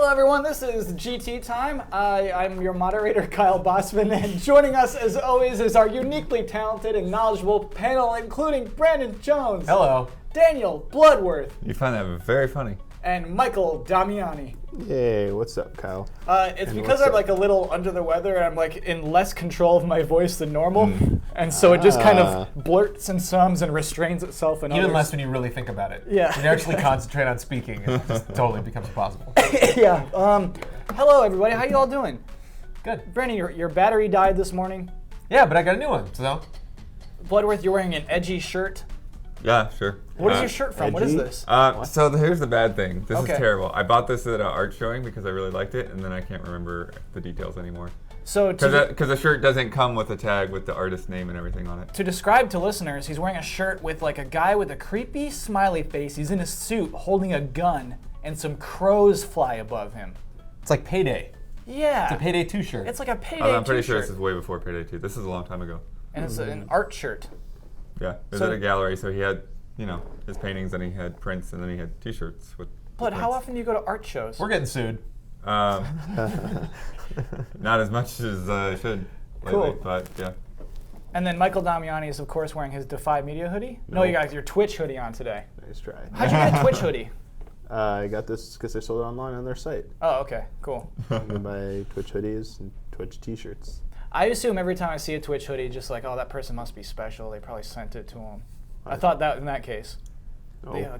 Hello everyone, this is GT Time. I'm your moderator, Kyle Bossman, and joining us as always is our uniquely talented and knowledgeable panel, including Brandon Jones. Hello. Daniel Bloodworth. You find that very funny. And Michael Damiani. Hey, what's up, Kyle? It's because I'm like a little under the weather and I'm like in less control of my voice than normal. And so it just kind of blurts and sums and restrains itself. And Even less when you really think about it. Yeah. When you actually concentrate on speaking, it just totally becomes impossible. Yeah. Hello everybody, how you all doing? Good. Brandon, your battery died this morning. Yeah, but I got a new one, so. Bloodworth, you're wearing an edgy shirt. Yeah, sure. What is your shirt from? What is this? So here's the bad thing. This Okay. is terrible. I bought this at an art showing because I really liked it, and then I can't remember the details anymore. So Because the shirt doesn't come with a tag with the artist name and everything on it. to describe to listeners, he's wearing a shirt with like a guy with a creepy smiley face. He's in a suit holding a gun, and some crows fly above him. It's like Payday. Yeah. It's a Payday 2 shirt. It's like a Payday I'm pretty sure t-shirt. this is way before Payday 2. This is a long time ago. And it's an art shirt. Yeah, it was So- at a gallery, so he had, his paintings, and he had prints, and then he had T-shirts with. But how prints. often do you go to art shows? We're getting sued. Not as much as I should lately, Cool. but yeah. And then Michael Damiani is of course wearing his Defy Media hoodie. No, you got your Twitch hoodie on today. Nice try. How'd you get a Twitch hoodie? I got this because they sold it online on their site. Oh, okay, cool. You can buy Twitch hoodies and Twitch t-shirts. I assume every time I see a Twitch hoodie, just like, oh, that person must be special. They probably sent it to him. I thought that in that case.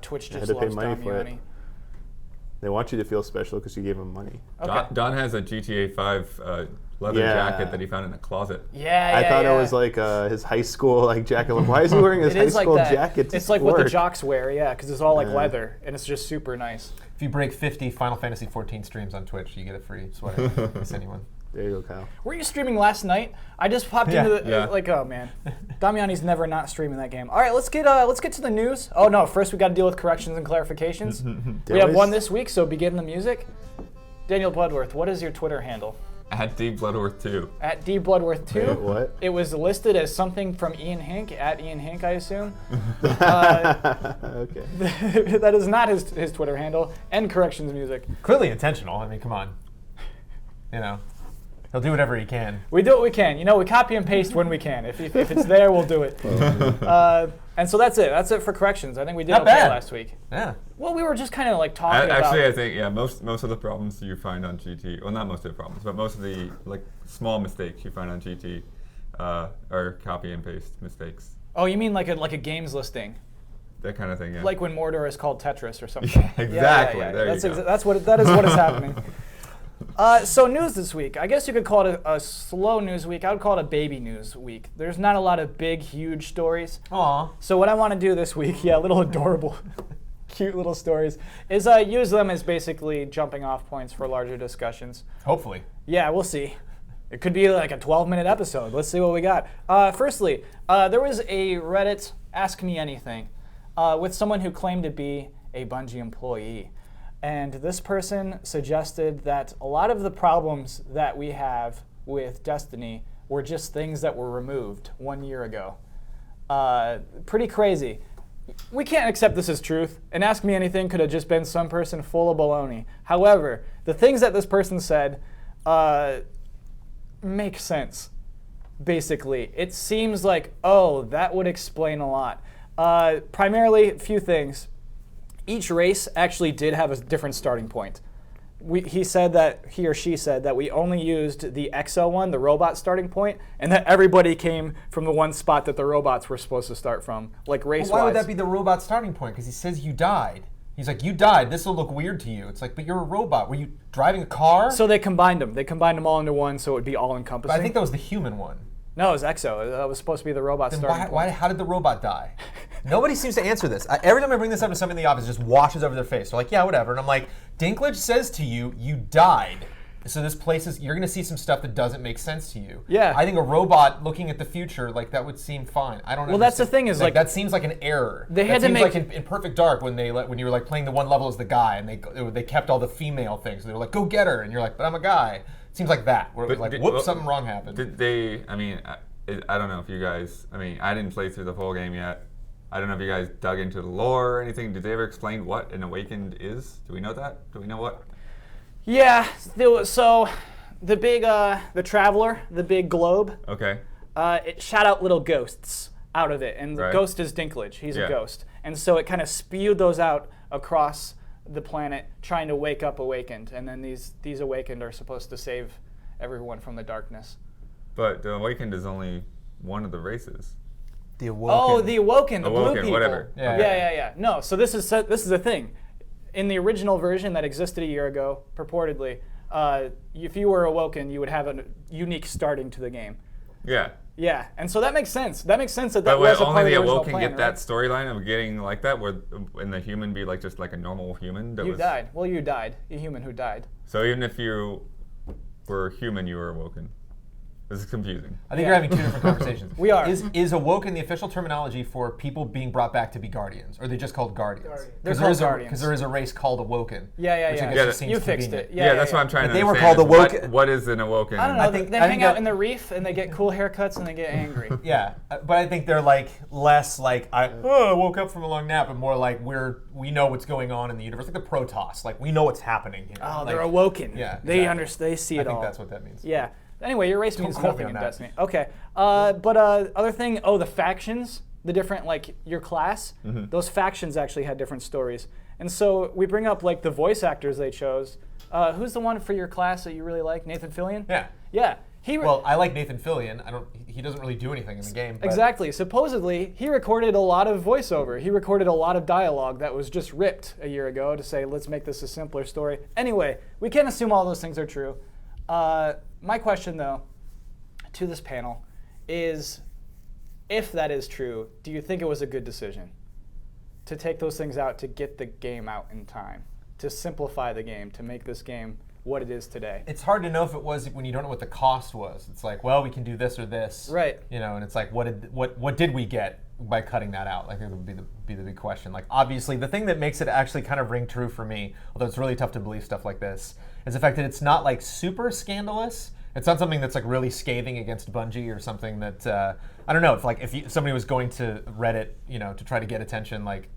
Twitch I just had to pay loves money for it. Damiani. They want you to feel special because you gave them money. Okay. Don has a GTA 5 leather Yeah. jacket that he found in a closet. Yeah, I thought yeah. it was like his high school jacket. Like, why is he wearing his It high is like school that. jacket to It's like what work? the jocks wear, yeah, because it's all like Yeah. leather, and it's just super nice. If you break 50 Final Fantasy 14 streams on Twitch, you get a free sweater. Miss anyone. There you go, Kyle. Were you streaming last night? I just popped Yeah. into the Yeah. like, oh man, Damiani's never not streaming that game. All right, let's get to the news. Oh no, first we got to deal with corrections and clarifications. We have one this week, so begin the music. Daniel Bloodworth, what is your Twitter handle? At D Bloodworth 2. At dbloodworth2. Wait, what? It was listed as something from Ian Hink, at Ian Hink, I assume. Okay. That is not his Twitter handle. End corrections music. Clearly intentional. I mean, come on. He'll do whatever he can. We do what we can. We copy and paste when we can. If it's there, we'll do it. And so that's it. That's it for corrections. I think we did Not okay bad. last week. Yeah. Well, we were just kind of like talking Actually, about. I think most of the problems you find on GT, well, not most of the problems, but most of the small mistakes you find on GT are copy and paste mistakes. Oh, you mean like a games listing, That kind of thing, yeah. like when Mordor is called Tetris or something. Yeah, exactly. Yeah. There That's you go. that is what is happening. So news this week. I guess you could call it a slow news week. I would call it a baby news week. There's not a lot of big, huge stories. Aw. So what I want to do this week, little adorable, cute little stories, is use them as basically jumping off points for larger discussions. Hopefully. Yeah, we'll see. It could be like a 12-minute episode. Let's see what we got. Firstly, there was a Reddit Ask Me Anything with someone who claimed to be a Bungie employee. And this person suggested that a lot of the problems that we have with Destiny were just things that were removed 1 year ago. Pretty crazy. We can't accept this as truth, and Ask Me Anything could have just been some person full of baloney. However, the things that this person said make sense, basically. It seems like, oh, that would explain a lot. Primarily, a few things. Each race actually did have a different starting point. He or she said that we only used the EXO one, the robot starting point, and that everybody came from the one spot that the robots were supposed to start from, like race-wise. Well, why would that be the robot starting point? Because he says you died. He's like, you died. This will look weird to you. It's like, but you're a robot. Were you driving a car? So they combined them. They combined them all into one, so it would be all-encompassing. But I think that was the human one. No, it was EXO. That was supposed to be the robot Then starting point. how did the robot die? Nobody seems to answer this. Every time I bring this up to somebody in the office, it just washes over their face. They're like, yeah, whatever. And I'm like, Dinklage says to you, you died. So this place you're going to see some stuff that doesn't make sense to you. Yeah. I think a robot looking at the future, that would seem fine. I don't know. Well, that's the thing is, that seems like an error. They had to seems make- like in Perfect Dark when you were playing the one level as the guy and they kept all the female things. So they were like, go get her. And you're like, but I'm a guy. It seems like that. Where it was like, whoops, something wrong happened. Did they, I don't know if you guys, I didn't play through the whole game yet. I don't know if you guys dug into the lore or anything. Did they ever explain what an Awakened is? Do we know that? Do we know what? Yeah. So the big, the Traveler, the big globe, Okay. it shot out little ghosts out of it, and the Right. ghost is Dinklage. He's Yeah. a ghost, and so it kind of spewed those out across the planet, trying to wake up Awakened, and then these Awakened are supposed to save everyone from the darkness. But the Awakened is only one of the races. The Awoken. Oh, the Awoken, the blue Awoken, people. whatever. Yeah. No, so this is the thing. In the original version that existed a year ago, purportedly, if you were Awoken, you would have a unique starting to the game. Yeah. Yeah, and so that makes sense. That makes sense that But was a only part of the the original Awoken plan, get right? that storyline of getting like that, where and the human be like just like a normal human. That You was, died. Well, you died. A human who died. So even if you were human, you were Awoken. This is confusing. I think Yeah. you're having two different conversations. We are. Is Awoken the official terminology for people being brought back to be guardians? Or are they just called guardians? They're called guardians. Because there is a race called Awoken. Yeah. Which I guess Yeah, just seems You fixed convenient. it. Yeah, that's what I'm trying But to they were understand. called is what- Awoken. What is an Awoken? I don't know. I think- they I hang think out that- in the reef and they get cool haircuts and they get angry. Yeah, but I think they're like less like I woke up from a long nap, and more like we know what's going on in the universe, like the Protoss. Like we know what's happening here. Oh, like, they're awoken. Yeah, They exactly. understand. They see I it all. think that's what that means. Yeah. Anyway, your race means quote me nothing on in that. Destiny. Okay. Other thing. Oh, the factions. The different like your class. Those factions actually had different stories. And so we bring up like the voice actors they chose. Who's the one for your class that you really like? Nathan Fillion. Yeah. Yeah. Well, I like Nathan Fillion. He doesn't really do anything in the game. But Exactly. Supposedly, he recorded a lot of voiceover. He recorded a lot of dialogue that was just ripped a year ago to say, let's make this a simpler story. Anyway, we can't assume all those things are true. My question, though, to this panel is, if that is true, do you think it was a good decision to take those things out to get the game out in time, to simplify the game, to make this game what it is today? It's hard to know if it was when you don't know what the cost was. It's like, well, we can do this or this, Right. You know, and it's like, what did we get by cutting that out? Like, it would be the big question. Like, obviously, the thing that makes it actually kind of ring true for me, although it's really tough to believe stuff like this, is the fact that it's not like super scandalous. It's not something that's like really scathing against Bungie or something that I don't know. If somebody was going to Reddit, you know, to try to get attention, like,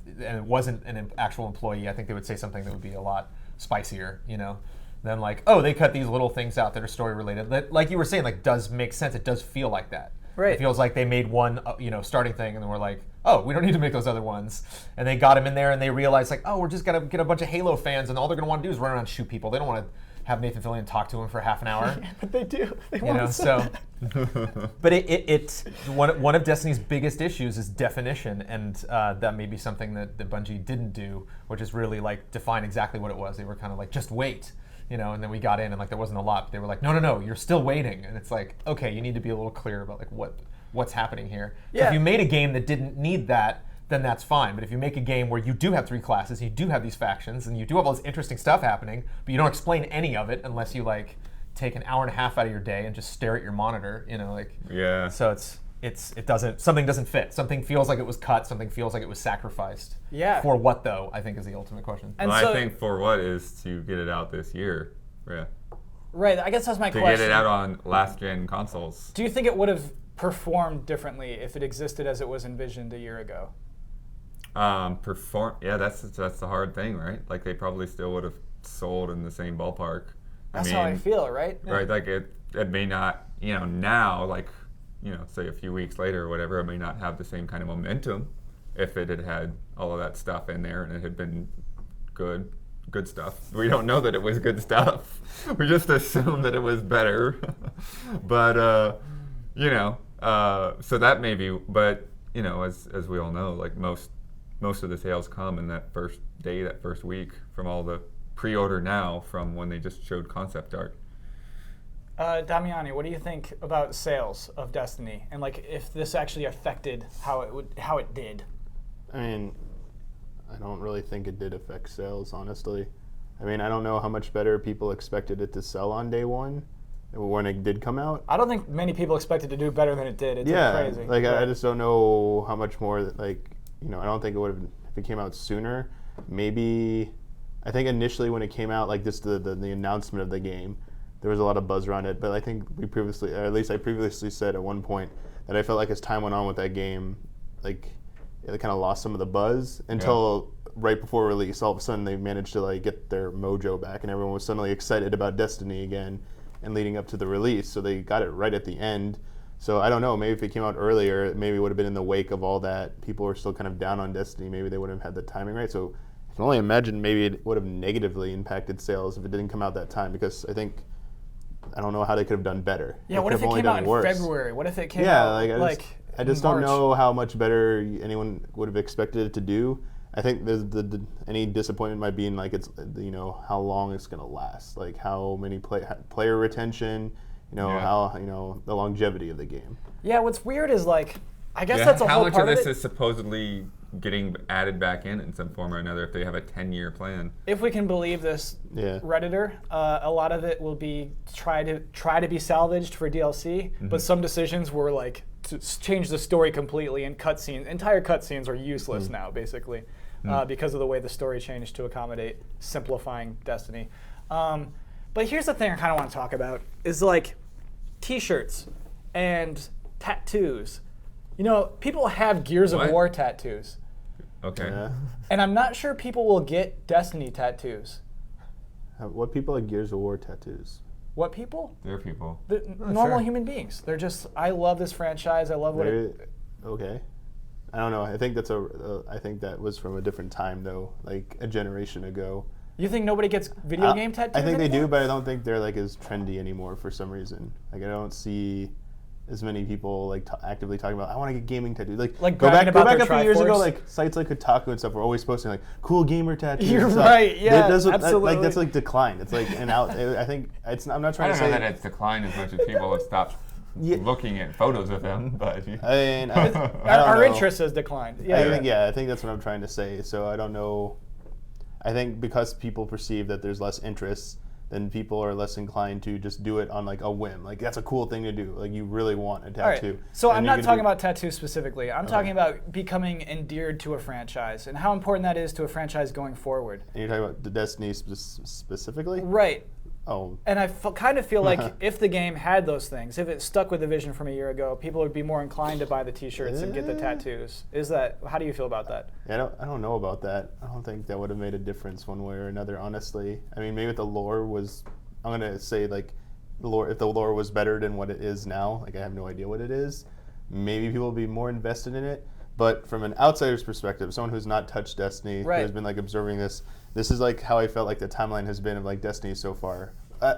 and it wasn't an actual employee, I think they would say something that would be a lot spicier, you know, than like, oh, they cut these little things out that are story related. That, like you were saying, like does make sense. It does feel like that. Right. It feels like they made one, starting thing, and then we're like, oh, we don't need to make those other ones. And they got him in there, and they realized like, oh, we're just gonna get a bunch of Halo fans, and all they're gonna want to do is run around and shoot people. They don't want to have Nathan Fillion talk to him for half an hour. But they do. They You want know, to so, but it's one of Destiny's biggest issues is definition, and that may be something that Bungie didn't do, which is really like define exactly what it was. They were kind of like, just wait, you know, and then we got in and like there wasn't a lot, but they were like, no, you're still waiting, and it's like, okay, you need to be a little clear about like what's happening here. So Yeah. if you made a game that didn't need that, then that's fine. But if you make a game where you do have 3 classes, you do have these factions, and you do have all this interesting stuff happening, but you don't explain any of it unless you like take an hour and a half out of your day and just stare at your monitor, you know, like. Yeah. So something doesn't fit. Something feels like it was cut. Something feels like it was sacrificed. Yeah. For what though? I think is the ultimate question. And Well, so- I think for what is to get it out this year. Yeah. Right. I guess that's my To question. get it out on last gen consoles. Do you think it would have performed differently if it existed as it was envisioned a year ago? Yeah, that's the hard thing, right? Like they probably still would have sold in the same ballpark. That's how I feel, right? Right, like it may not, you know, now, like, you know, say a few weeks later or whatever, it may not have the same kind of momentum if it had all of that stuff in there and it had been good stuff. We don't know that it was good stuff. We just assume that it was better. But, you know, so that may be, but, you know, as we all know, like most of the sales come in that first day, that first week from all the pre-order now from when they just showed concept art. Damiani, what do you think about sales of Destiny and like if this actually affected how it did? I mean, I don't really think it did affect sales, honestly. I mean, I don't know how much better people expected it to sell on day one when it did come out. I don't think many people expected to do better than it did. It's Yeah, crazy. like I just don't know how much more. Like, you know, I don't think it would have if it came out sooner. Maybe, I think initially when it came out, like just the announcement of the game, there was a lot of buzz around it. But I think we previously, or at least I previously said at one point that I felt like as time went on with that game, like it kind of lost some of the buzz until right before release, all of a sudden they managed to like get their mojo back, and everyone was suddenly excited about Destiny again, and leading up to the release. So they got it right at the end. So I don't know. Maybe if it came out earlier, maybe it would have been in the wake of all that. People were still kind of down on Destiny. Maybe they wouldn't have had the timing right. So I can only imagine maybe it would have negatively impacted sales if it didn't come out that time, because I don't know how they could have done better. Yeah, what if it came out in February? What if it came out I just don't know how much better anyone would have expected it to do. I think any disappointment might be in like it's how long it's gonna last, like how many player retention, how the longevity of the game. Yeah, what's weird is like I guess that's a how whole much part of of this it. is supposedly getting added back in some form or another if they have a 10-year plan. If we can believe this Redditor, a lot of it will be try to be salvaged for DLC, but some decisions were like to change the story completely, and entire cutscenes are useless now, basically, because of the way the story changed to accommodate simplifying Destiny. But here's the thing I kind of want to talk about is like T-shirts and tattoos. People have Gears of War tattoos. Okay. Yeah. And I'm not sure people will get Destiny tattoos. What people have Gears of War tattoos? What people? They're people. Normal human beings. They're just, I love this franchise. I love what it... Okay. I don't know. I think I think that was from a different time though, like a generation ago. You think nobody gets video game tattoos I think anymore? they do, but I don't think they're like as trendy anymore for some reason. Like I don't see as many people like actively talking about I want to get gaming tattoos. Like go back a few years ago, like sites like Kotaku and stuff were always posting like cool gamer tattoos. You're and stuff. right. Yeah, absolutely. absolutely. That's like declined. It's like an out. I think it's. I'm not trying I to don't say know that it's declined as much as people have stopped looking at photos of them, but I mean, our interest has declined. Yeah, I think that's what I'm trying to say. So I don't know. I think because people perceive that there's less interest, then people are less inclined to just do it on like a whim. Like that's a cool thing to do. Like you really want a tattoo. All right. So I'm not talking about tattoos specifically. I'm talking about becoming endeared to a franchise and how important that is to a franchise going forward. And you're talking about the Destiny specifically? Right. Oh. And I kind of feel like if the game had those things, if it stuck with the vision from a year ago, people would be more inclined to buy the T-shirts and get the tattoos. How do you feel about that? Yeah, I don't know about that. I don't think that would have made a difference one way or another, honestly. I mean, maybe if the lore was, I'm going to say like, if the lore was better than what it is now, like I have no idea what it is, maybe people would be more invested in it. But from an outsider's perspective, someone who's not touched Destiny, who has been like observing this is like how I felt like the timeline has been of like Destiny so far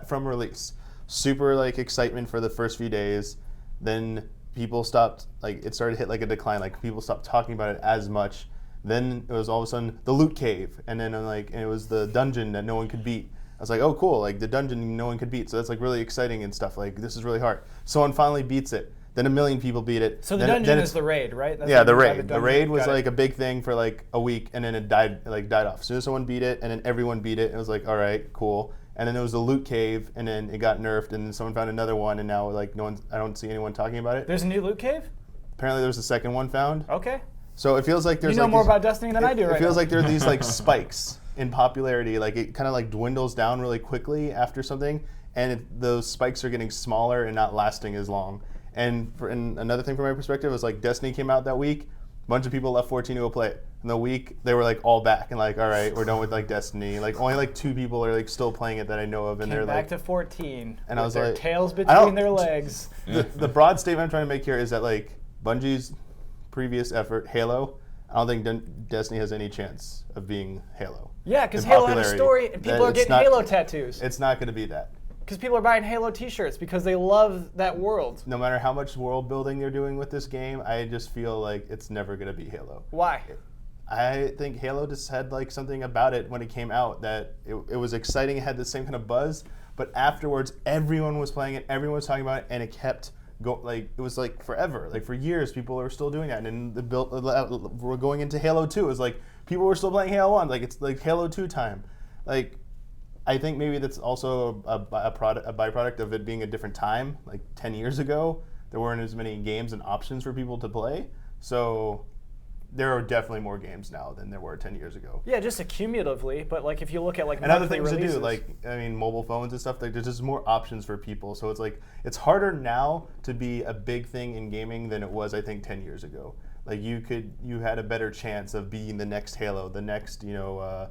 from release. Super like excitement for the first few days, then people stopped, like it started to hit like a decline, like people stopped talking about it as much. Then it was all of a sudden the loot cave, and then and it was the dungeon that no one could beat. I was like, oh cool, like the dungeon no one could beat, so that's like really exciting and stuff. Like this is really hard. Someone finally beats it. Then 1 million people beat it. So the dungeon is the raid, right? Yeah, the raid. The raid was like a big thing for like a week, and then it died off. As soon as someone beat it, and then everyone beat it, it was like, all right, cool. And then there was the loot cave, and then it got nerfed, and then someone found another one, and now like I don't see anyone talking about it. There's a new loot cave? Apparently, there was a second one found. Okay. So it feels like there's. You know more about Destiny than I do, right? It feels now. like there are these like spikes in popularity. Like it kind of like dwindles down really quickly after something, and those spikes are getting smaller and not lasting as long. And another thing from my perspective was like Destiny came out that week, a bunch of people left 14 to go play it. In the week they were like all back and like, all right, we're done with like Destiny. Like only like 2 people are like still playing it that I know of, and they're back like to 14. And I was their like, tails between their legs. The broad statement I'm trying to make here is that like Bungie's previous effort, Halo, I don't think Destiny has any chance of being Halo. Yeah, because Halo had a story, and people are getting Halo tattoos. It's not going to be that. Because people are buying Halo T-shirts because they love that world. No matter how much world building they're doing with this game, I just feel like it's never going to be Halo. Why? I think Halo just had like something about it when it came out that it was exciting. It had the same kind of buzz, but afterwards everyone was playing it, everyone was talking about it, and it kept it was like forever. Like for years, people were still doing that. And we're going into Halo 2. It was like people were still playing Halo 1. Like it's like Halo 2 time. Like I think maybe that's also a byproduct of it being a different time. Like 10 years ago, there weren't as many games and options for people to play. So there are definitely more games now than there were 10 years ago. Yeah, just accumulatively. But like if you look at like and other things releases, to do, like I mean, mobile phones and stuff. Like there's just more options for people. So it's like it's harder now to be a big thing in gaming than it was, I think, 10 years ago. like you had a better chance of being the next Halo, the next Zelda,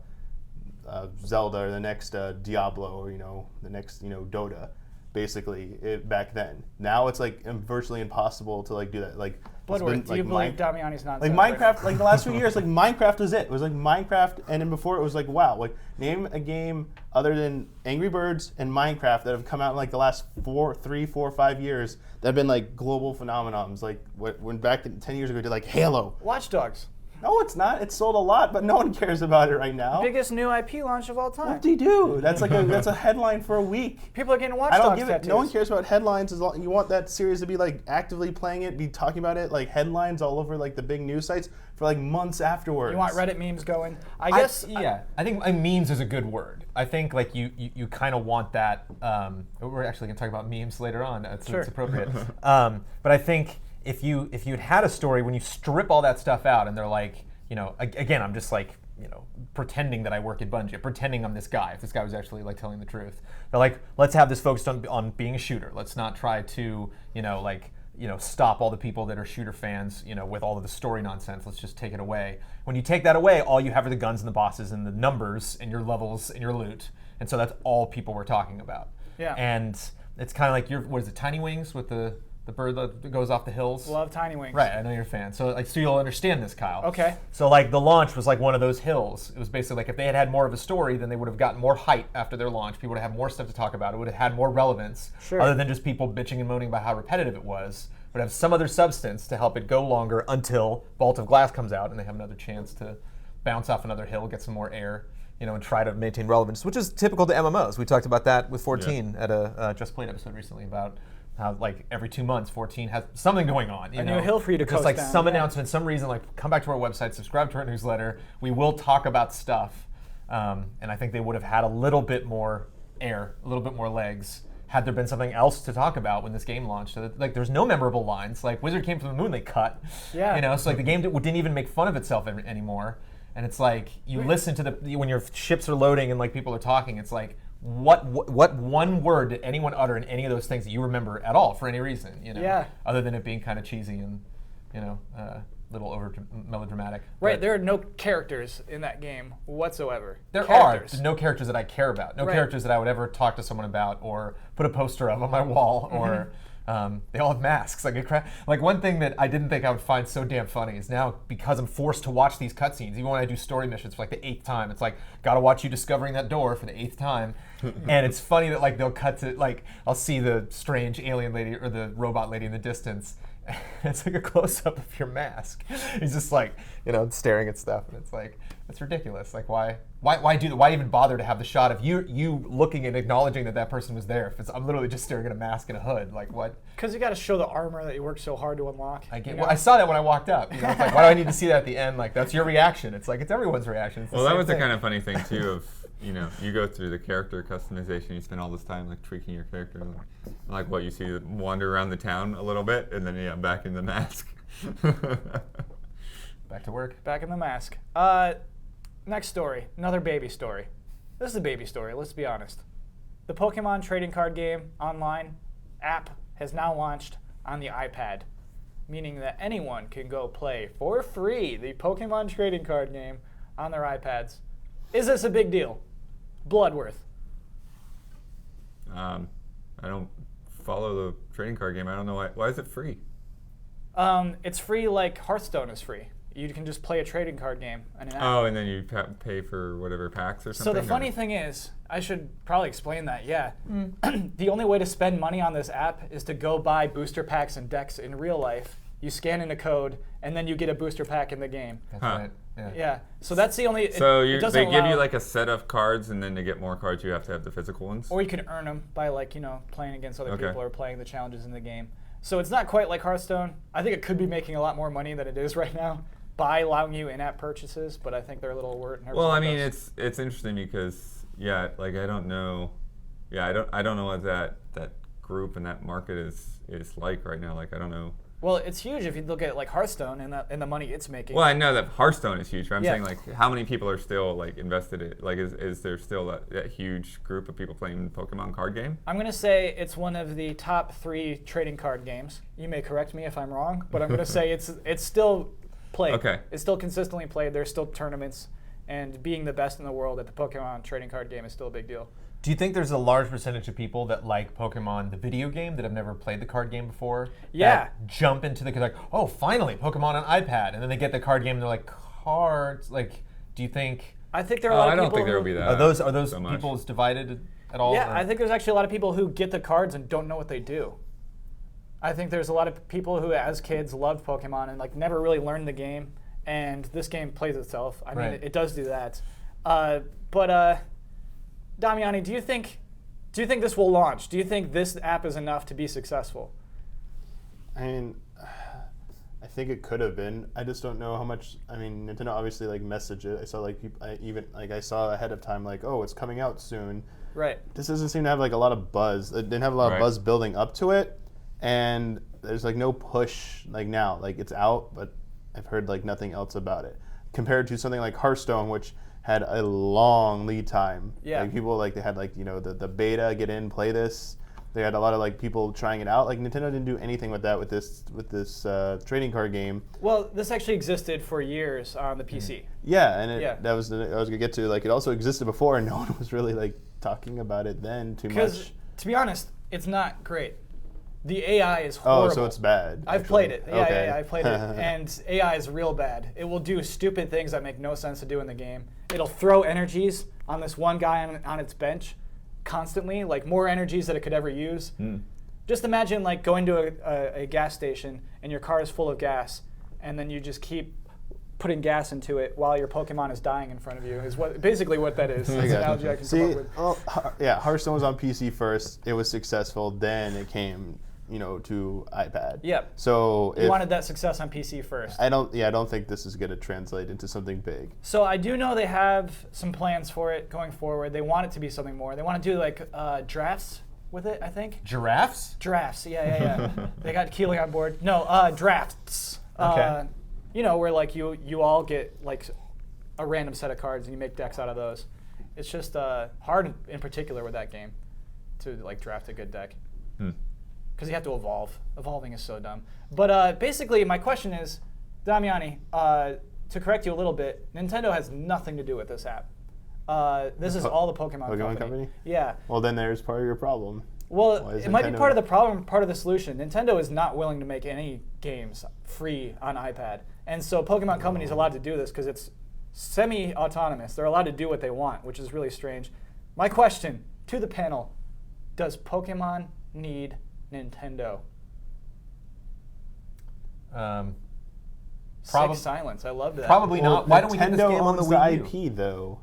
or the next Diablo, or the next Dota, basically back then. Now it's like virtually impossible to like do that. Like Bloodworth, do you believe Damiani's nonsense? like Minecraft, like the last few years, like Minecraft was it. It was like Minecraft, and then before it was like WoW. Like name a game other than Angry Birds and Minecraft that have come out in like the last 3, 4, 5 years that have been like global phenomenons. Like when back 10 years ago, did like Halo. Watch Dogs. No, it's not. It's sold a lot, but no one cares about it right now. Biggest new IP launch of all time. What do you do? That's like that's a headline for a week. People are getting Watch I don't Dogs give it. tattoos. No one cares about headlines. As long you want that series to be like actively playing it, be talking about it, like headlines all over like the big news sites for like months afterwards. You want Reddit memes going? I guess. I think memes is a good word. I think like you kind of want that. We're actually going to talk about memes later on. Sure. It's appropriate. But I think if you had a story, when you strip all that stuff out and they're like, again, I'm just like, pretending that I work at Bungie, pretending I'm this guy, if this guy was actually like telling the truth. They're like, let's have this focused on being a shooter. Let's not try to, stop all the people that are shooter fans, with all of the story nonsense. Let's just take it away. When you take that away, all you have are the guns and the bosses and the numbers and your levels and your loot. And so that's all people were talking about. Yeah. And it's kind of like what is it, Tiny Wings with the bird that goes off the hills? Love Tiny Wings. Right, I know you're a fan. So you'll understand this, Kyle. Okay. So like the launch was like one of those hills. It was basically like if they had had more of a story, then they would have gotten more hype after their launch. People would have had more stuff to talk about. It would have had more relevance. Sure. Other than just people bitching and moaning about how repetitive it was. It would have some other substance to help it go longer until Vault of Glass comes out and they have another chance to bounce off another hill, get some more air, and try to maintain relevance, which is typical to MMOs. We talked about that with 14 at a Just Played episode recently about how like every 2 months 14 has something going on. A new hill for you to coast just like down, some yeah. announcement, some reason, like come back to our website, subscribe to our newsletter. We will talk about stuff, and I think they would have had a little bit more air, a little bit more legs, had there been something else to talk about when this game launched. So that, like there's no memorable lines. Like Wizard Came from the Moon, they cut. Yeah. So like the game didn't even make fun of itself anymore. And it's like you listen to when your ships are loading and like people are talking. It's like what one word did anyone utter in any of those things that you remember at all for any reason? Yeah. Other than it being kind of cheesy and little over melodramatic. Right, But there are no characters in that game whatsoever. there characters. are no characters that I care about. No Right. characters that I would ever talk to someone about or put a poster of on my wall or. They all have masks. Like one thing that I didn't think I would find so damn funny is now because I'm forced to watch these cutscenes, even when I do story missions for like the 8th time, it's like gotta watch you discovering that door for the 8th time, and it's funny that like they'll cut to like I'll see the strange alien lady or the robot lady in the distance. It's like a close-up of your mask. He's just like staring at stuff, and it's like it's ridiculous. Like why do that? Why even bother to have the shot of you looking and acknowledging that person was there? If I'm literally just staring at a mask and a hood, like what? Because you got to show the armor that you worked so hard to unlock. Well, I saw that when I walked up. It's like, why do I need to see that at the end? Like that's your reaction. It's like it's everyone's reaction. It's the Well, that same was thing. the kind of funny thing too of you go through the character customization, you spend all this time like tweaking your character, like what you see them wander around the town a little bit, and then back in the mask. Back to work. Back in the mask. Next story, another baby story. This is a baby story, let's be honest. The Pokemon trading card game online app has now launched on the iPad, meaning that anyone can go play for free the Pokemon trading card game on their iPads. Is this a big deal? Bloodworth. I don't follow the trading card game. I don't know why. Why is it free? It's free like Hearthstone is free. You can just play a trading card game in an app. Oh, and then you pay for whatever packs or something? So the funny thing is, I should probably explain that, yeah. The only way to spend money on this app is to go buy booster packs and decks in real life. You scan in a code, and then you get a booster pack in the game. That's Huh. right. Yeah. Yeah, so that's the only... So it doesn't they give you allow- like a set of cards, and then to get more cards, you have to have the physical ones? Or you can earn them by playing against other Okay. people or playing the challenges in the game. So it's not quite like Hearthstone. I think it could be making a lot more money than it is right now by allowing you in-app purchases, but I think they're a little nervous. Well, I about mean, those. it's interesting because like I don't know, I don't know what that group and that market is like right now. Like I don't know. Well, it's huge if you look at like Hearthstone and the money it's making. Well, I know that Hearthstone is huge, but I'm Yeah. saying like how many people are still like invested in? Like is there still that huge group of people playing the Pokemon card game? I'm going to say it's one of the top 3 trading card games. You may correct me if I'm wrong, but I'm going to say it's still played. Okay. It's still consistently played. There's still tournaments, and being the best in the world at the Pokemon trading card game is still a big deal. Do you think there's a large percentage of people that like Pokemon, the video game, that have never played the card game before? Yeah. That jump into the, like, oh, finally, Pokemon on iPad. And then they get the card game and they're like, cards. Like, do you think... I think there are a lot of I people don't think there who- will be that. Are those so much. people divided at all? Yeah, or- I think there's actually a lot of people who get the cards and don't know what they do. I think there's a lot of people who, as kids, loved Pokemon and like never really learned the game. And this game plays itself. I mean, Right. it does do that. Damiani, do you think this will launch? Do you think this app is enough to be successful? I mean, I think it could have been. I just don't know how much. I mean, Nintendo obviously like messaged it. I saw like people, I saw ahead of time like, oh, it's coming out soon. Right. This doesn't seem to have like a lot of buzz. It didn't have a lot of Right. buzz building up to it, and there's like no push like now. Like it's out, but I've heard like nothing else about it. Compared to something like Hearthstone, which had a long lead time. Yeah. Like people like they had like the beta, get in, play this. They had a lot of like people trying it out. Like Nintendo didn't do anything with that with this trading card game. Well, this actually existed for years on the PC. Yeah, and Yeah. that was I was gonna get to. Like it also existed before, and no one was really like talking about it then too Because, much. to be honest, it's not great. The AI is horrible. Oh, so it's bad. I've actually. played it. Yeah, Okay. yeah, I played it. And AI is real bad. It will do stupid things that make no sense to do in the game. It'll throw energies on this one guy on its bench constantly, like more energies that it could ever use. Just imagine like going to a gas station and your car is full of gas, and then you just keep putting gas into it while your Pokemon is dying in front of you. Is basically what that is. That's an analogy I can come up with. Yeah, Hearthstone was on PC first. It was successful. Then it came, to iPad. Yep. So You wanted that success on PC first. I don't think this is going to translate into something big. So I do know they have some plans for it going forward. They want it to be something more. They want to do like drafts with it, I think. Giraffes? Drafts, yeah. They got Keely on board. No, drafts. Okay. Where like you all get like a random set of cards and you make decks out of those. It's just hard in particular with that game to like draft a good deck. Because you have to evolve. Evolving is so dumb. But basically, my question is, Damiani, to correct you a little bit, Nintendo has nothing to do with this app. This is all the Pokemon Company? Yeah. Well, then there's part of your problem. Well, Why is it might be Nintendo- part of the problem, part of the solution. Nintendo is not willing to make any games free on iPad. And so Pokemon Company is allowed to do this because it's semi-autonomous. They're allowed to do what they want, which is really strange. My question to the panel, does Pokemon need Nintendo? Sick silence. I love that. Probably not. Why don't we get this Nintendo game on the owns Wii U? IP though.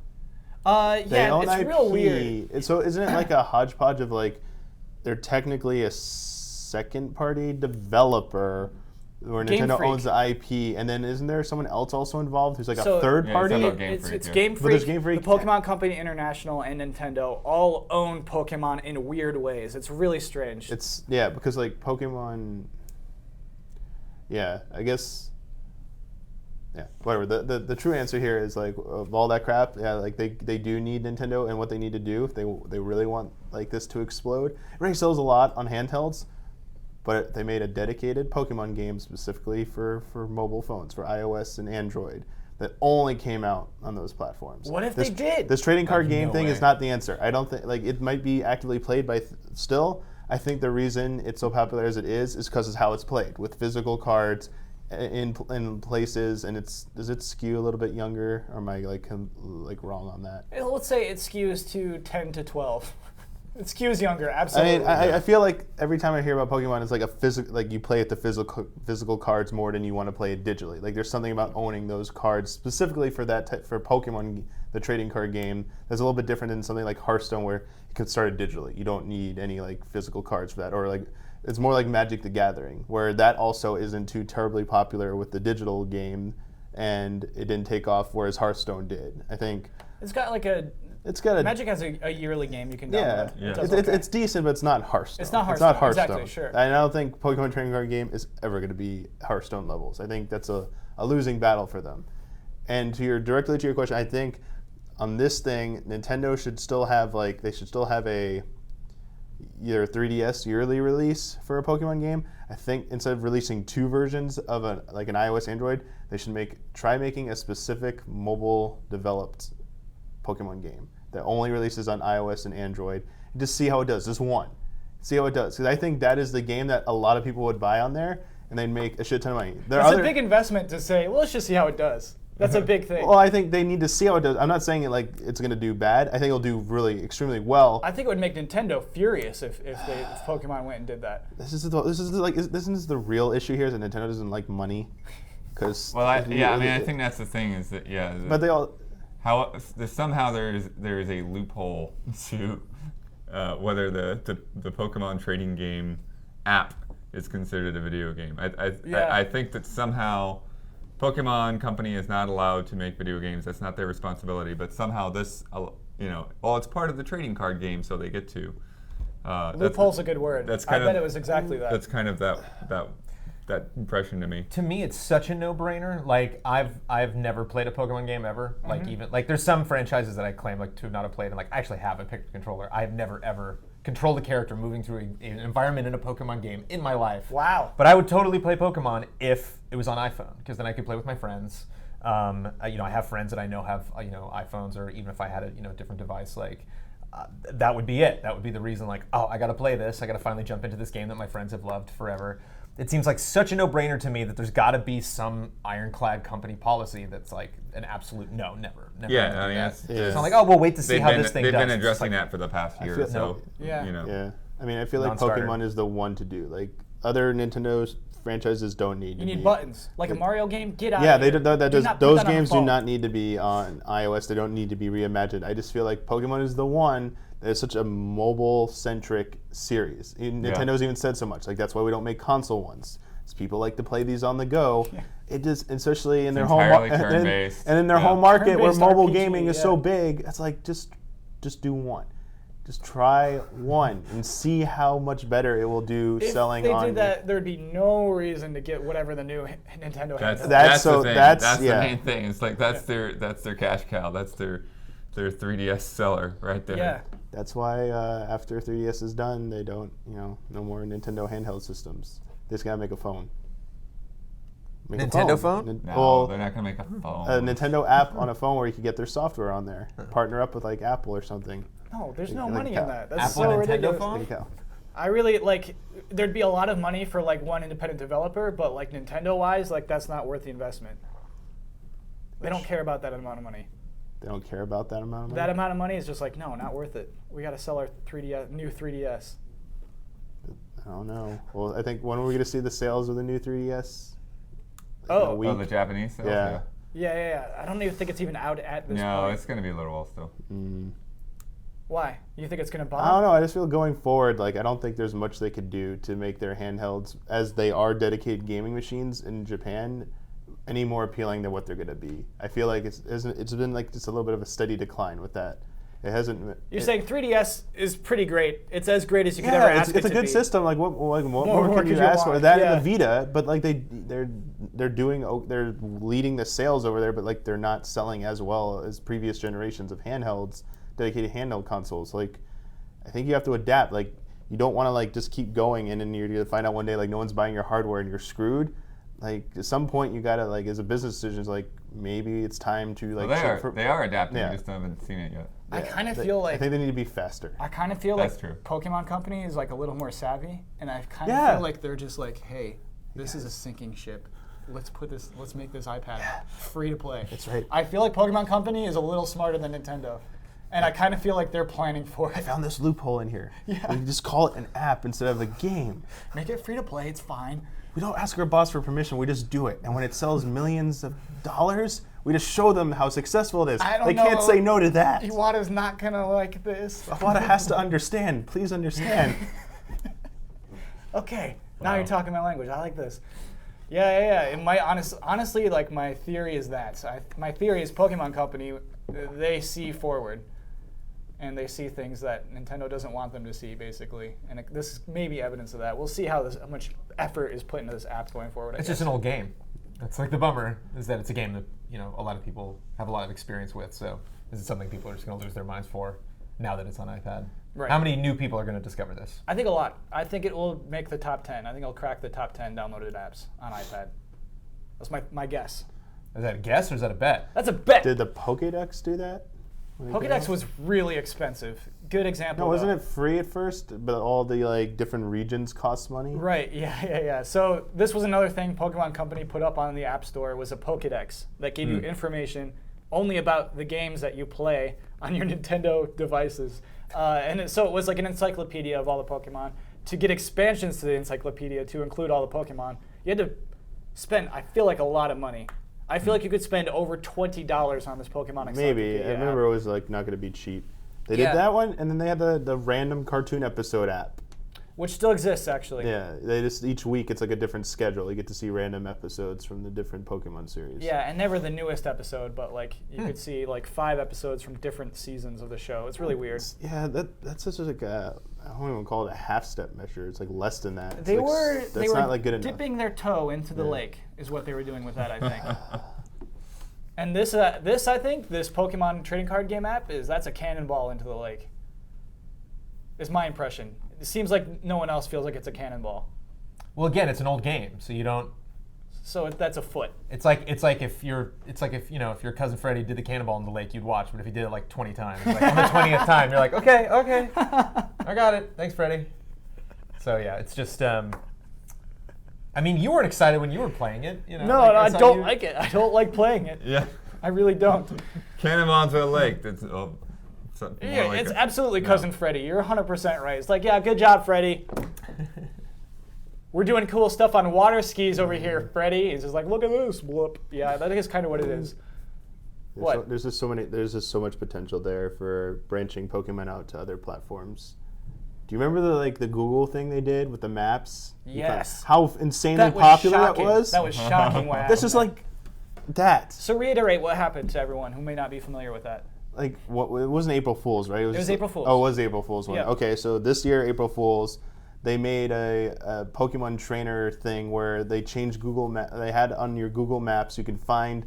Yeah, They own it's IP. real weird. So isn't it like a hodgepodge of like, they're technically a second-party developer where Game Nintendo Freak. owns the IP, and then isn't there someone else also involved who's like So- a third Yeah, party? it's about Game It's Freak, yeah. Game But Freak, there's Game Freak. the Pokemon Company International, and Nintendo all own Pokemon in weird ways. It's really strange. It's because like Pokemon. Yeah, I guess. Yeah, whatever. The true answer here is like of all that crap. Yeah, like they do need Nintendo and what they need to do if they really want like this to explode. It already sells a lot on handhelds, but they made a dedicated Pokemon game specifically for mobile phones, for iOS and Android, that only came out on those platforms. What if they did? This trading card game no thing way. is not the answer. I don't think it might be actively played by still. I think the reason it's so popular as it is because of how it's played with physical cards in places, and does it skew a little bit younger, or am I like wrong on that? Let's say it skews to 10 to 12. It skews younger, I absolutely. mean, I feel like every time I hear about Pokemon, it's like like you play it the physical cards more than you want to play it digitally. Like there's something about owning those cards specifically for for Pokemon, the trading card game, that's a little bit different than something like Hearthstone where you can start it digitally. You don't need any like physical cards for that, or like it's more like Magic the Gathering, where that also isn't too terribly popular with the digital game, and it didn't take off, whereas Hearthstone did. I think it's got like it's got a Magic has a yearly game you can yeah, download. Yeah. It does It's, okay. it's decent, but it's not Hearthstone. It's not Hearthstone, It's not Hearthstone. exactly, sure. And I don't think Pokemon Trading Card Game is ever going to be Hearthstone levels. I think that's a losing battle for them. And directly to your question, I think on this thing, Nintendo should still have either a 3DS yearly release for a Pokemon game. I think instead of releasing 2 versions of an iOS Android, they should try making a specific mobile developed Pokemon game that only releases on iOS and Android. And just see how it does. Just one. See how it does. Because I think that is the game that a lot of people would buy on there, and they'd make a shit ton of money. It's a big investment to say, well, let's just see how it does. That's a big thing. Well, I think they need to see how it does. I'm not saying it's going to do bad. I think it'll do really extremely well. I think it would make Nintendo furious if Pokemon went and did that. This is the real issue here is that Nintendo doesn't like money. I think that's the thing is that But they all. Somehow there is a loophole to whether the Pokemon trading game app is considered a video game. I think that somehow Pokemon Company is not allowed to make video games. That's not their responsibility. But somehow this, it's part of the trading card game, so they get to. Loophole's a good word. I bet it was exactly that. That's kind of that impression to me. To me, it's such a no-brainer. Like I've never played a Pokemon game ever. Like there's some franchises that I claim to have not played, and I actually haven't picked a controller. I have never ever controlled a character moving through an environment in a Pokemon game in my life. Wow. But I would totally play Pokemon if it was on iPhone, because then I could play with my friends. I have friends that I know have iPhones, or even if I had a different device, that would be it. That would be the reason. I got to play this. I got to finally jump into this game that my friends have loved forever. It seems like such a no-brainer to me that there's got to be some ironclad company policy that's an absolute no, never. Yeah, I mean, it's not we'll wait to see how this thing does. They've been addressing that for the past year or so. Yeah. Yeah. I mean, I feel like Non-starter. Pokemon is the one to do. Other Nintendo franchises don't need. You need buttons, like a Mario game. Get out. Yeah, of here. Those games do not need to be on iOS. They don't need to be reimagined. I just feel like Pokemon is the one that is such a mobile-centric series. Nintendo's even said so much. That's why we don't make console ones. People like to play these on the go. Yeah. It just, especially in their entirely home turn-based. and in their home market where Turn-based mobile RPG, gaming is so big. It's just do one. Just try one and see how much better it will do selling on. If they did that, there'd be no reason to get whatever the new Nintendo has. That's the thing. That's the main thing. It's that's their cash cow. That's their 3DS seller right there. Yeah. That's why after 3DS is done, they don't, no more Nintendo handheld systems. They just gotta make a phone. Nintendo phone? No, they're not gonna make a phone. A Nintendo app on a phone where you could get their software on there. Partner up with Apple or something. No, there's no money in that. That's Apple so Nintendo ridiculous. phone? I really there'd be a lot of money for one independent developer, but Nintendo-wise, that's not worth the investment. They don't care about that amount of money. They don't care about that amount of money? That amount of money is just no, not worth it. We got to sell our new 3DS. I don't know. Well, I think when are we going to see the sales of the new 3DS? The Japanese sales? Yeah. I don't even think it's even out at this point. No, it's going to be a little while still. Why? You think it's going to bomb? I don't know. I just feel going forward, I don't think there's much they could do to make their handhelds, as they are dedicated gaming machines in Japan, any more appealing than what they're going to be. I feel like it's been just a little bit of a steady decline with that. It hasn't. You're saying 3DS is pretty great. It's as great as you could ever ask it to be. It's a good system. What more can you ask for? That and the Vita, but they're leading the sales over there, but they're not selling as well as previous generations of handhelds, dedicated handheld consoles. I think you have to adapt. You don't want to just keep going, and then you're gonna find out one day no one's buying your hardware and you're screwed. At some point you gotta as a business decision, maybe it's time to they are adapting. You just haven't seen it yet. I kind of feel I think they need to be faster. I kind of feel That's true. Pokemon Company is a little more savvy, and I kind of feel like they're just hey, this is a sinking ship. Let's make this iPad free to play. That's right. I feel like Pokemon Company is a little smarter than Nintendo, and I kind of feel like they're planning for it. I found this loophole in here. Yeah. We can just call it an app instead of a game. Make it free to play. It's fine. We don't ask our boss for permission. We just do it. And when it sells millions of dollars, we just show them how successful it is. I don't they know. Can't say no to that. Iwata's not gonna like this. Iwata has to understand. Please understand. Okay, now you're talking my language. I like this. Yeah. It might honestly, my theory is that. My theory is Pokemon Company, they see forward, and they see things that Nintendo doesn't want them to see, basically. And this may be evidence of that. We'll see how much effort is put into this app going forward. It's just an old game. That's the bummer, is that it's a game that a lot of people have a lot of experience with. So this is something people are just going to lose their minds for now that it's on iPad. Right. How many new people are going to discover this? I think a lot. I think it will make the top 10. I think it'll crack the top 10 downloaded apps on iPad. That's my guess. Is that a guess or is that a bet? That's a bet. Did the Pokédex do that? when it came Pokédex out? was really expensive. Good example. No, wasn't though. it free at first? But all the like different regions cost money. Right, yeah. So this was another thing Pokemon Company put up on the App Store was a Pokédex that gave you information only about the games that you play on your Nintendo devices. So it was like an encyclopedia of all the Pokemon. To get expansions to the encyclopedia to include all the Pokemon, you had to spend, I feel like, a lot of money. I feel like you could spend over $20 on this Pokemon encyclopedia. Maybe. I remember it was like not going to be cheap. They Yeah. did that one, and then they had the random cartoon episode app. Which still exists, actually. Yeah, they just each week it's like a different schedule. You get to see random episodes from the different Pokemon series. Yeah, and never the newest episode, but like you could see like 5 episodes from different seasons of the show. It's really weird. Yeah, that's just like I don't even call it a half step measure. It's like less than that. It's They like, were that's not like good enough. dipping their toe into the lake is what they were doing with that, I think. And this I think this Pokemon trading card game app that's a cannonball into the lake. Is my impression. It seems like no one else feels like it's a cannonball. Well, again, it's an old game, so you don't. So that's a foot. It's like if your cousin Freddie did the cannonball in the lake, you'd watch. But if he did it like 20 times, like on the 20th time, you're like, okay, I got it. Thanks, Freddie. So yeah, it's just. I mean, you weren't excited when you were playing it. You know, No, like, I saw don't you- like it. I don't like playing it. Yeah. I really don't. Cannonball to a lake. That's something Yeah, more like it's a- absolutely Cousin Freddie. You're 100% right. It's like, yeah, good job, Freddie. We're doing cool stuff on water skis over here, Freddie. He's just like, look at this. Whoop. Yeah, that is kind of what it is. What? There's just so much potential there for branching Pokemon out to other platforms. Do you remember the Google thing they did with the maps? Yes. How insanely That was popular shocking. that was. That was shocking what happened. That's just there. like that. So reiterate what happened to everyone who may not be familiar with that. Like what? It wasn't April Fool's, right? It was April Fool's. Oh, it was April Fool's one. Yeah. Okay, so this year April Fool's, they made a Pokemon trainer thing where they changed Google Map. They had on your Google Maps you could find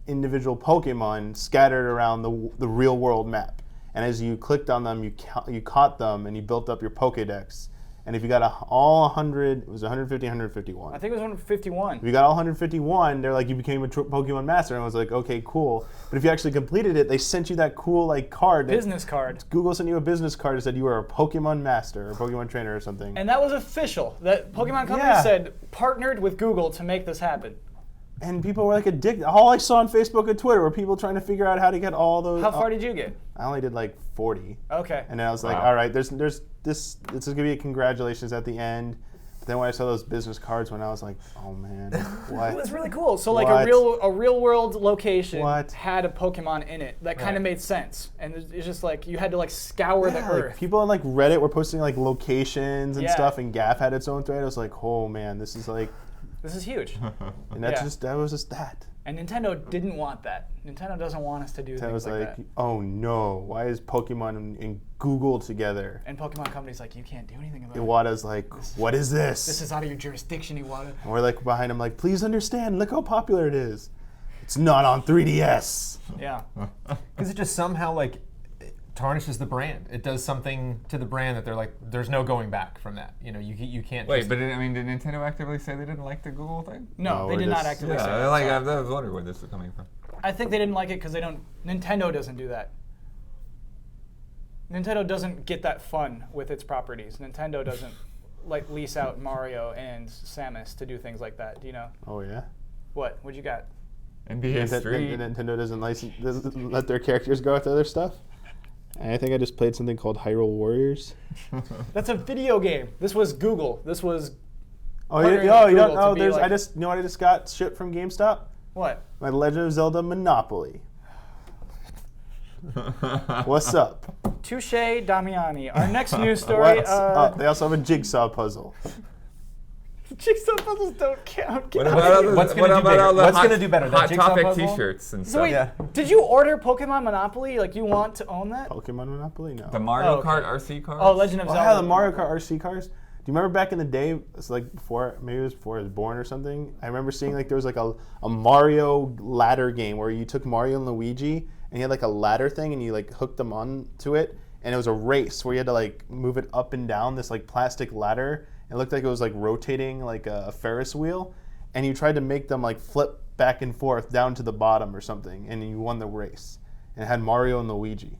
individual Pokemon scattered around the real world map. And as you clicked on them, you caught them and you built up your Pokédex. And if you got all 100, it was 150, 151. I think it was 151. If you got all 151, they're like, you became a Pokemon Master. And I was like, okay, cool. But if you actually completed it, they sent you that cool card. Business card. Google sent you a business card that said you were a Pokemon Master or Pokemon Trainer or something. And that was official. That Pokemon Company Yeah. said partnered with Google to make this happen. And people were like addicted. All I saw on Facebook and Twitter were people trying to figure out how to get all those. How far did you get? I only did like 40. Okay. And then I was like, Wow. all right, this is gonna be a congratulations at the end. But then when I saw those business cards, when I was like, oh man, what? It was really cool. So like What? a real world location What? had a Pokemon in it that kind Right. of made sense, and it's just like you had to like scour the Yeah, earth. like people on like Reddit were posting like locations and Yeah. stuff, and GAF had its own thread. I was like, oh man, this is like, This is huge. and that's Yeah. that was just that. And Nintendo didn't want that. Nintendo doesn't want us to do I things was like like, that. oh no, why is Pokemon and Google together? And Pokemon Company's like, you can't do anything about it. Iwata's like, what is this? This is out of your jurisdiction, Iwata. And we're like behind him, like, please understand, look how popular it is. It's not on 3DS. Yeah. Because it just somehow like it tarnishes the brand. It does something to the brand that they're like, there's no going back from that. You know, you can't. Wait, just, but did Nintendo actively say they didn't like the Google thing? No, No, they we're did not just- actively say Yeah, that. like Sorry. I was wondering where this was coming from. I think they didn't like it because Nintendo doesn't do that. Nintendo doesn't get that fun with its properties. Nintendo doesn't like lease out Mario and Samus to do things like that. Do you know? Oh yeah. What? What you got? NBA Street. Nintendo doesn't let their characters go with other stuff. And I think I just played something called Hyrule Warriors. That's a video game. This was Google. This was Oh, Partnering you don't with Google know? to be There's like- you know what I just got shipped from GameStop? what? My Legend of Zelda Monopoly. What's up? Touche, Damiani. Our next news story. What's up? They also have a jigsaw puzzle. Jigsaw puzzles don't count. What about all the, What's gonna what do about bigger? all the What's hot, gonna do better, that hot jigsaw topic puzzle? T-shirts and So stuff? wait, Yeah. did you order Pokemon Monopoly? Like you want to own that? Pokemon Monopoly? No. The Mario Oh, okay. Kart RC cars? Oh, Legend of Oh, Zelda. yeah, the Mario Kart RC cars. Do you remember back in the day, it's like before, maybe it was before I was born or something, I remember seeing like there was like a Mario ladder game where you took Mario and Luigi and you had like a ladder thing and you like hooked them on to it and it was a race where you had to like move it up and down this like plastic ladder. It looked like it was like rotating like a Ferris wheel, and you tried to make them like flip back and forth down to the bottom or something, and you won the race. And it had Mario and Luigi.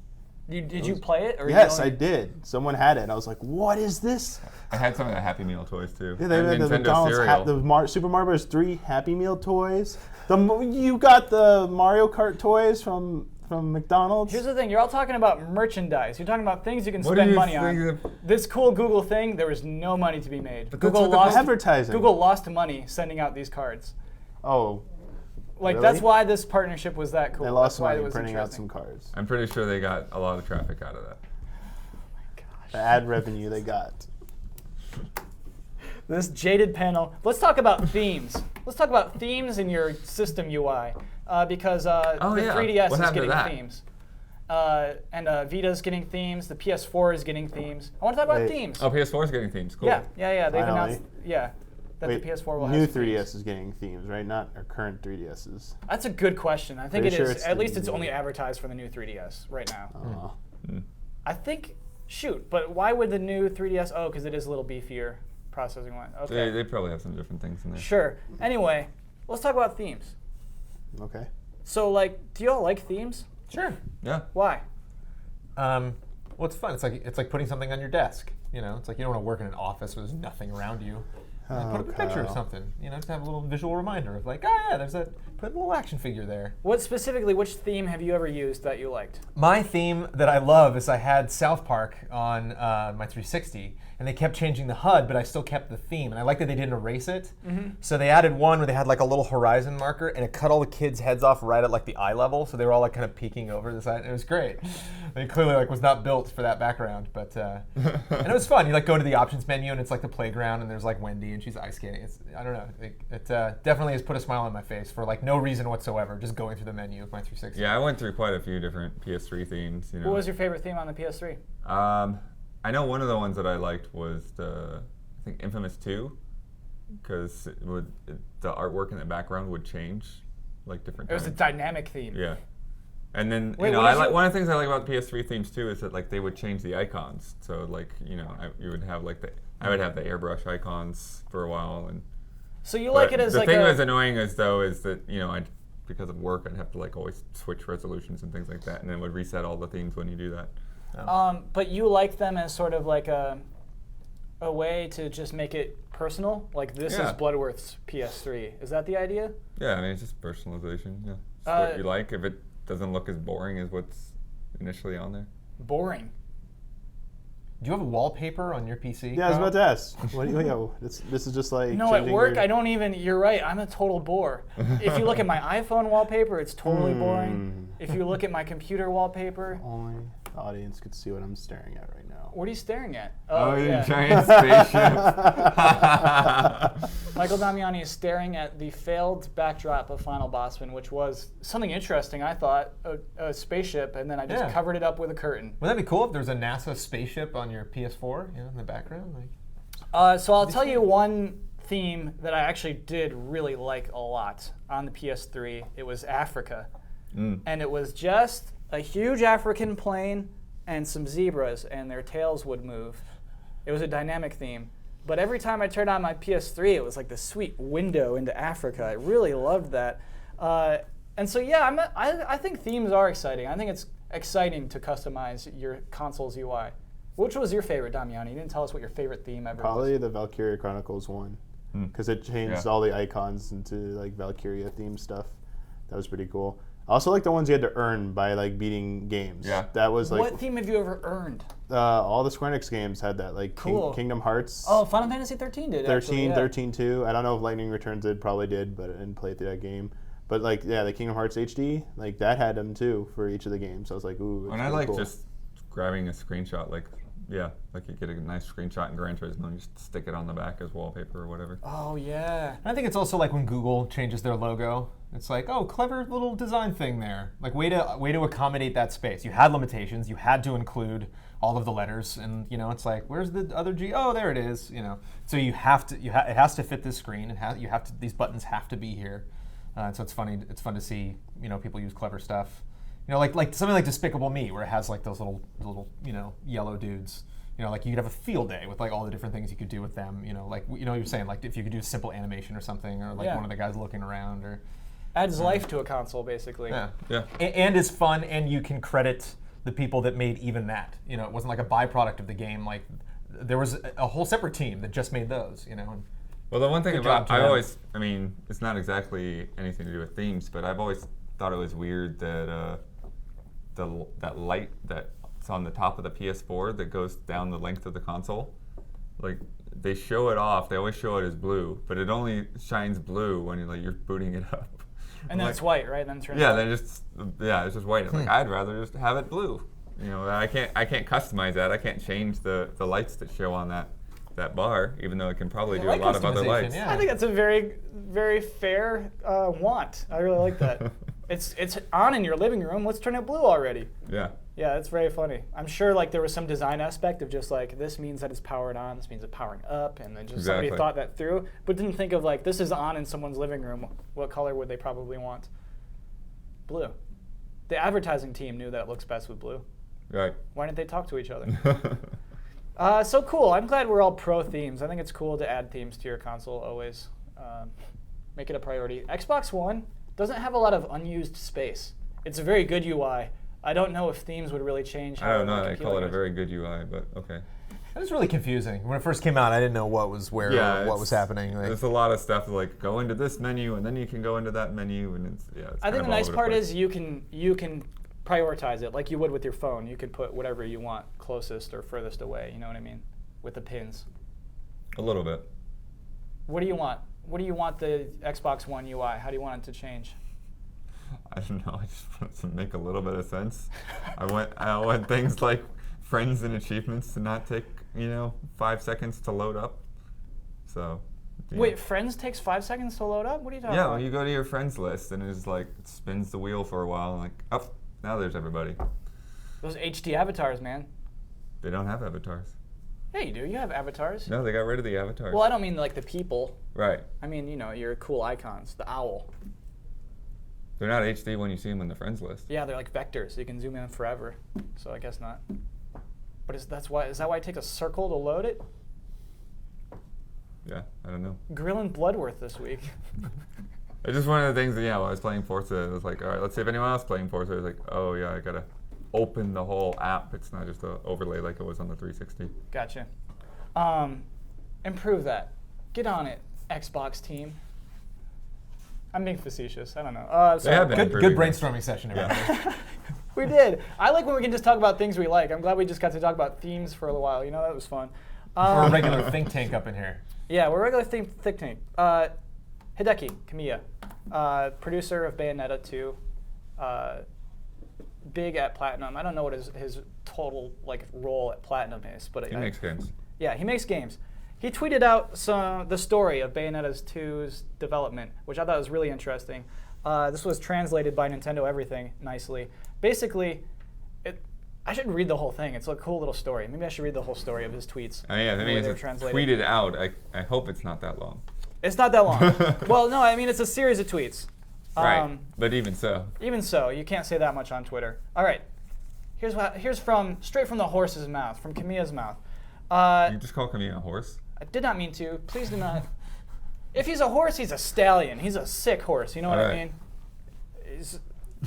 Did you play it? Or Yes, I did. Someone had it, and I was like, "What is this?" I had some of the Happy Meal toys too. Yeah, they and had the Nintendo McDonald's, cereal. Super Mario Bros. 3 Happy Meal toys. You got the Mario Kart toys from McDonald's. Here's the thing: you're all talking about merchandise. You're talking about things you can What do spend you money think on. This cool Google thing, there was no money to be made. But that's Google what the lost advertising. Google lost money sending out these cards. Oh, Like really? that's why this partnership was that cool. They lost That's why money it was printing out interesting. some cards. I'm pretty sure they got a lot of traffic out of that. The ad revenue they got. This jaded panel. Let's talk about themes. Let's talk about themes in your system UI because the 3DS What is happened to getting that? themes. And Vita's getting themes. The PS4 is getting themes. I want to talk about Wait. themes. Oh, PS4 is getting themes. Cool. Yeah. They've Finally. announced. Yeah, that Wait, the PS4 will new have 3DS themes. is getting themes, right? Not our current 3DSs. That's a good question. I think Pretty it sure is. it's At the least it's new- only advertised for the new 3DS right now. Oh. I think. Shoot, but why would the new 3DS? Oh, because it is a little beefier processing wise. Okay. They probably have some different things in there. Sure. Anyway, let's talk about themes. Okay. So, like, do you all like themes? Sure. Yeah. Why? Well, it's fun. It's like putting something on your desk. You know, it's like you don't want to work in an office where there's nothing around you. Put up a picture of Kyle. something. You know, to have a little visual reminder of like, oh yeah, there's that. Put a little action figure there. What specifically? Which theme have you ever used that you liked? My theme that I love is I had South Park on my 360, and they kept changing the HUD, but I still kept the theme, and I like that they didn't erase it. So they added one where they had like a little horizon marker, and it cut all the kids' heads off right at like the eye level, so they were all like kind of peeking over the side. And it was great. It clearly like was not built for that background, but and it was fun. You like go to the options menu, and it's like the playground, and there's like Wendy, and she's ice skating. I don't know. It definitely has put a smile on my face for like no reason whatsoever, just going through the menu of my 360. Yeah, I went through quite a few different PS3 themes. You know. What was your favorite theme on the PS3? I know one of the ones that I liked was I think Infamous 2, because the artwork in the background would change like different It was a times. dynamic theme. Yeah. And then Wait, you know, what is I like it- one of the things I like about the PS3 themes too is that like they would change the icons. So like you know, you would have like I would have the airbrush icons for a while, and So you like but it as the like thing a. that's annoying is that you know because of work I'd have to like always switch resolutions and things like that, and then it would reset all the themes when you do that. But you like them as sort of like a way to just make it personal. Like this is Yeah. Bloodworth's PS3. Is that the idea? Yeah, I mean it's just personalization. Yeah, it's Uh, what you like. If it doesn't look as boring as what's initially on there. Boring. Do you have a wallpaper on your PC? Yeah, I was Kyle? about to ask. What do you, this is just like. No, at changing work your- I don't even. You're right. I'm a total bore. If you look at my iPhone wallpaper, it's totally boring. If you look at my computer wallpaper, Only the audience could see what I'm staring at right now. what are you staring at? you giant spaceship. Michael Damiani is staring at the failed backdrop of Final Bossman, which was something interesting. I thought a spaceship, and then I just Yeah. covered it up with a curtain. Wouldn't that be cool if there was a NASA spaceship on your PS4, you know, in the background? Like, So I'll tell you one theme that I actually did really like a lot on the PS3. It was Africa. And it was just a huge African plane and some zebras, and their tails would move. It was a dynamic theme. But every time I turned on my PS3, it was like the sweet window into Africa. I really loved that. And so, yeah, I think themes are exciting. I think it's exciting to customize your console's UI. Which was your favorite, Damiani? You didn't tell us what your favorite theme ever was. Probably the Valkyria Chronicles one, because it changed Yeah. all the icons into like Valkyria themed stuff. That was pretty cool. I also like the ones you had to earn by like beating games. Yeah. That was like What theme have you ever earned? all the Square Enix games had that. Like Cool. Kingdom Hearts. Oh, Final Fantasy 13 did. 13, actually, yeah. 13 2. I don't know if Lightning Returns did, probably did, but I didn't play through that game. But like, yeah, the Kingdom Hearts HD, like that had them too for each of the games. I was like, ooh, And that's I really like cool. just grabbing a screenshot, like you get a nice screenshot in Gran Turismo and you just stick it on the back as wallpaper or whatever. Oh yeah. and I think it's also like when Google changes their logo. It's like, oh, clever little design thing there. Like way to accommodate that space. You had limitations. You had to include all of the letters, and you know, it's like, where's the other G? Oh, there it is. You know, so you have to. It has to fit this screen. You have to. These buttons have to be here. So it's funny. It's fun to see, you know, people use clever stuff. You know, like something like Despicable Me, where it has like those little yellow dudes. You know, like you could have a field day with like all the different things you could do with them. You know, like you're saying, like if you could do simple animation or something, or like one of the guys looking around, or adds life to a console, basically. Yeah. And is fun, and you can credit the people that made even that. You know, it wasn't like a byproduct of the game. Like there was a whole separate team that just made those. You know. Well, the one thing Good job about to I them. always, I mean, it's not exactly anything to do with themes, but I've always thought it was weird that that light that's on the top of the PS4 that goes down the length of the console, like they show it off. They always show it as blue, but it only shines blue when you're booting it up. And then it's white, right? Then it turns Yeah, white. it's just white. It's like I'd rather just have it blue. You know, I can't customize that. I can't change the lights that show on that bar, even though it can probably do a like lot of other customization, lights. yeah. I think that's a very, very fair want. I really like that. It's on in your living room. Let's turn it blue already. Yeah. Yeah, that's very funny. I'm sure like there was some design aspect of just like this means that it's powered on, this means it's powering up, and then just somebody Exactly. thought that through, but didn't think of like this is on in someone's living room. What color would they probably want? Blue. The advertising team knew that it looks best with blue. Right. Why didn't they talk to each other? So cool. I'm glad we're all pro themes. I think it's cool to add themes to your console always. Make it a priority. Xbox One doesn't have a lot of unused space. It's a very good UI. I don't know if themes would really change how I don't know. like, They call it a appealing very good UI, but okay. It was really confusing when it first came out. I didn't know what was where, or what was happening. Like, There's a lot of stuff like go into this menu and then you can go into that menu and it's It's I think kind of the nice all over part place. is you can prioritize it like you would with your phone. You could put whatever you want closest or furthest away. You know what I mean? With the pins. A little bit. What do you want? What do you want the Xbox One UI? How do you want it to change? I don't know. I just want it to make a little bit of sense. I want things like friends and achievements to not take 5 seconds to load up. So. yeah. Wait, Friends takes 5 seconds to load up? What are you talking Yeah, about? when you go to your friends list and it's like it spins the wheel for a while and like oh now there's everybody. Those HD avatars, man. They don't have avatars. Yeah, you do. You have avatars. No, they got rid of the avatars. Well, I don't mean like the people. Right. I mean, your cool icons. The owl. They're not HD when you see them in the friends list. Yeah, they're like vectors. So you can zoom in forever. So I guess not. But is that why it takes a circle to load it? Yeah, I don't know. Grilling Bloodworth this week. It's just one of the things that, when I was playing Forza, it was like, all right, let's see if anyone else playing Forza. It was like, oh yeah, I gotta open the whole app. It's not just an overlay like it was on the 360. Gotcha. Improve that. Get on it, Xbox team. I'm being facetious. I don't know. They have been good improving it. brainstorming session, everybody. We did. I like when we can just talk about things we like. I'm glad we just got to talk about themes for a little while. That was fun. We're a regular think tank up in here. Yeah, we're a regular think tank. Hideki Kamiya, producer of Bayonetta 2, big at Platinum. I don't know what his total role at Platinum is, but He makes games. Yeah, he makes games. He tweeted out the story of Bayonetta 2's development, which I thought was really interesting. This was translated by Nintendo Everything nicely. Basically, I should read the whole thing. It's a cool little story. Maybe I should read the whole story of his tweets. Oh, yeah, I the mean, way they're it's translated. tweeted out. I hope it's not that long. It's not that long. Well, no, I mean, it's a series of tweets. Right, but even so. Even so, you can't say that much on Twitter. All right, here's straight from the horse's mouth, from Kamiya's mouth. You just call Camille a horse? I did not mean to. Please do not. If he's a horse, he's a stallion. He's a sick horse. You know what I mean? He's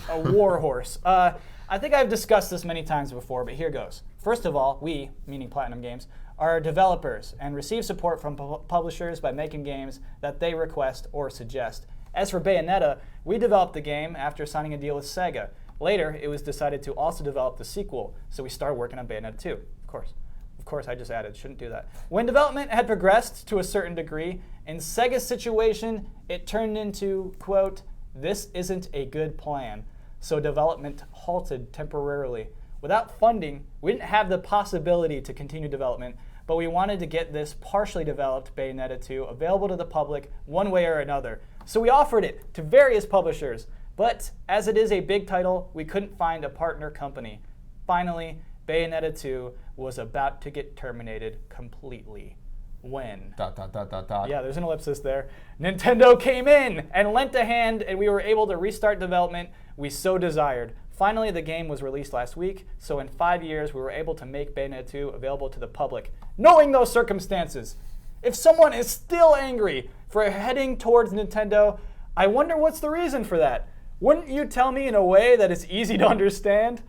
a war horse. I think I've discussed this many times before, but here goes. First of all, we, meaning Platinum Games, are developers and receive support from publishers by making games that they request or suggest. As for Bayonetta, we developed the game after signing a deal with Sega. Later, it was decided to also develop the sequel, so we started working on Bayonetta 2, of course. Of course, I just added, shouldn't do that. When development had progressed to a certain degree, in Sega's situation, it turned into, quote, "This isn't a good plan," so development halted temporarily. Without funding, we didn't have the possibility to continue development, but we wanted to get this partially developed Bayonetta 2 available to the public one way or another. So we offered it to various publishers, but as it is a big title, we couldn't find a partner company. Finally, Bayonetta 2 was about to get terminated completely. When? ... Yeah, there's an ellipsis there. Nintendo came in and lent a hand, and we were able to restart development we so desired. Finally, the game was released last week, so in 5 years, we were able to make Bayonetta 2 available to the public. Knowing those circumstances, if someone is still angry for heading towards Nintendo, I wonder what's the reason for that. Wouldn't you tell me in a way that is easy to understand?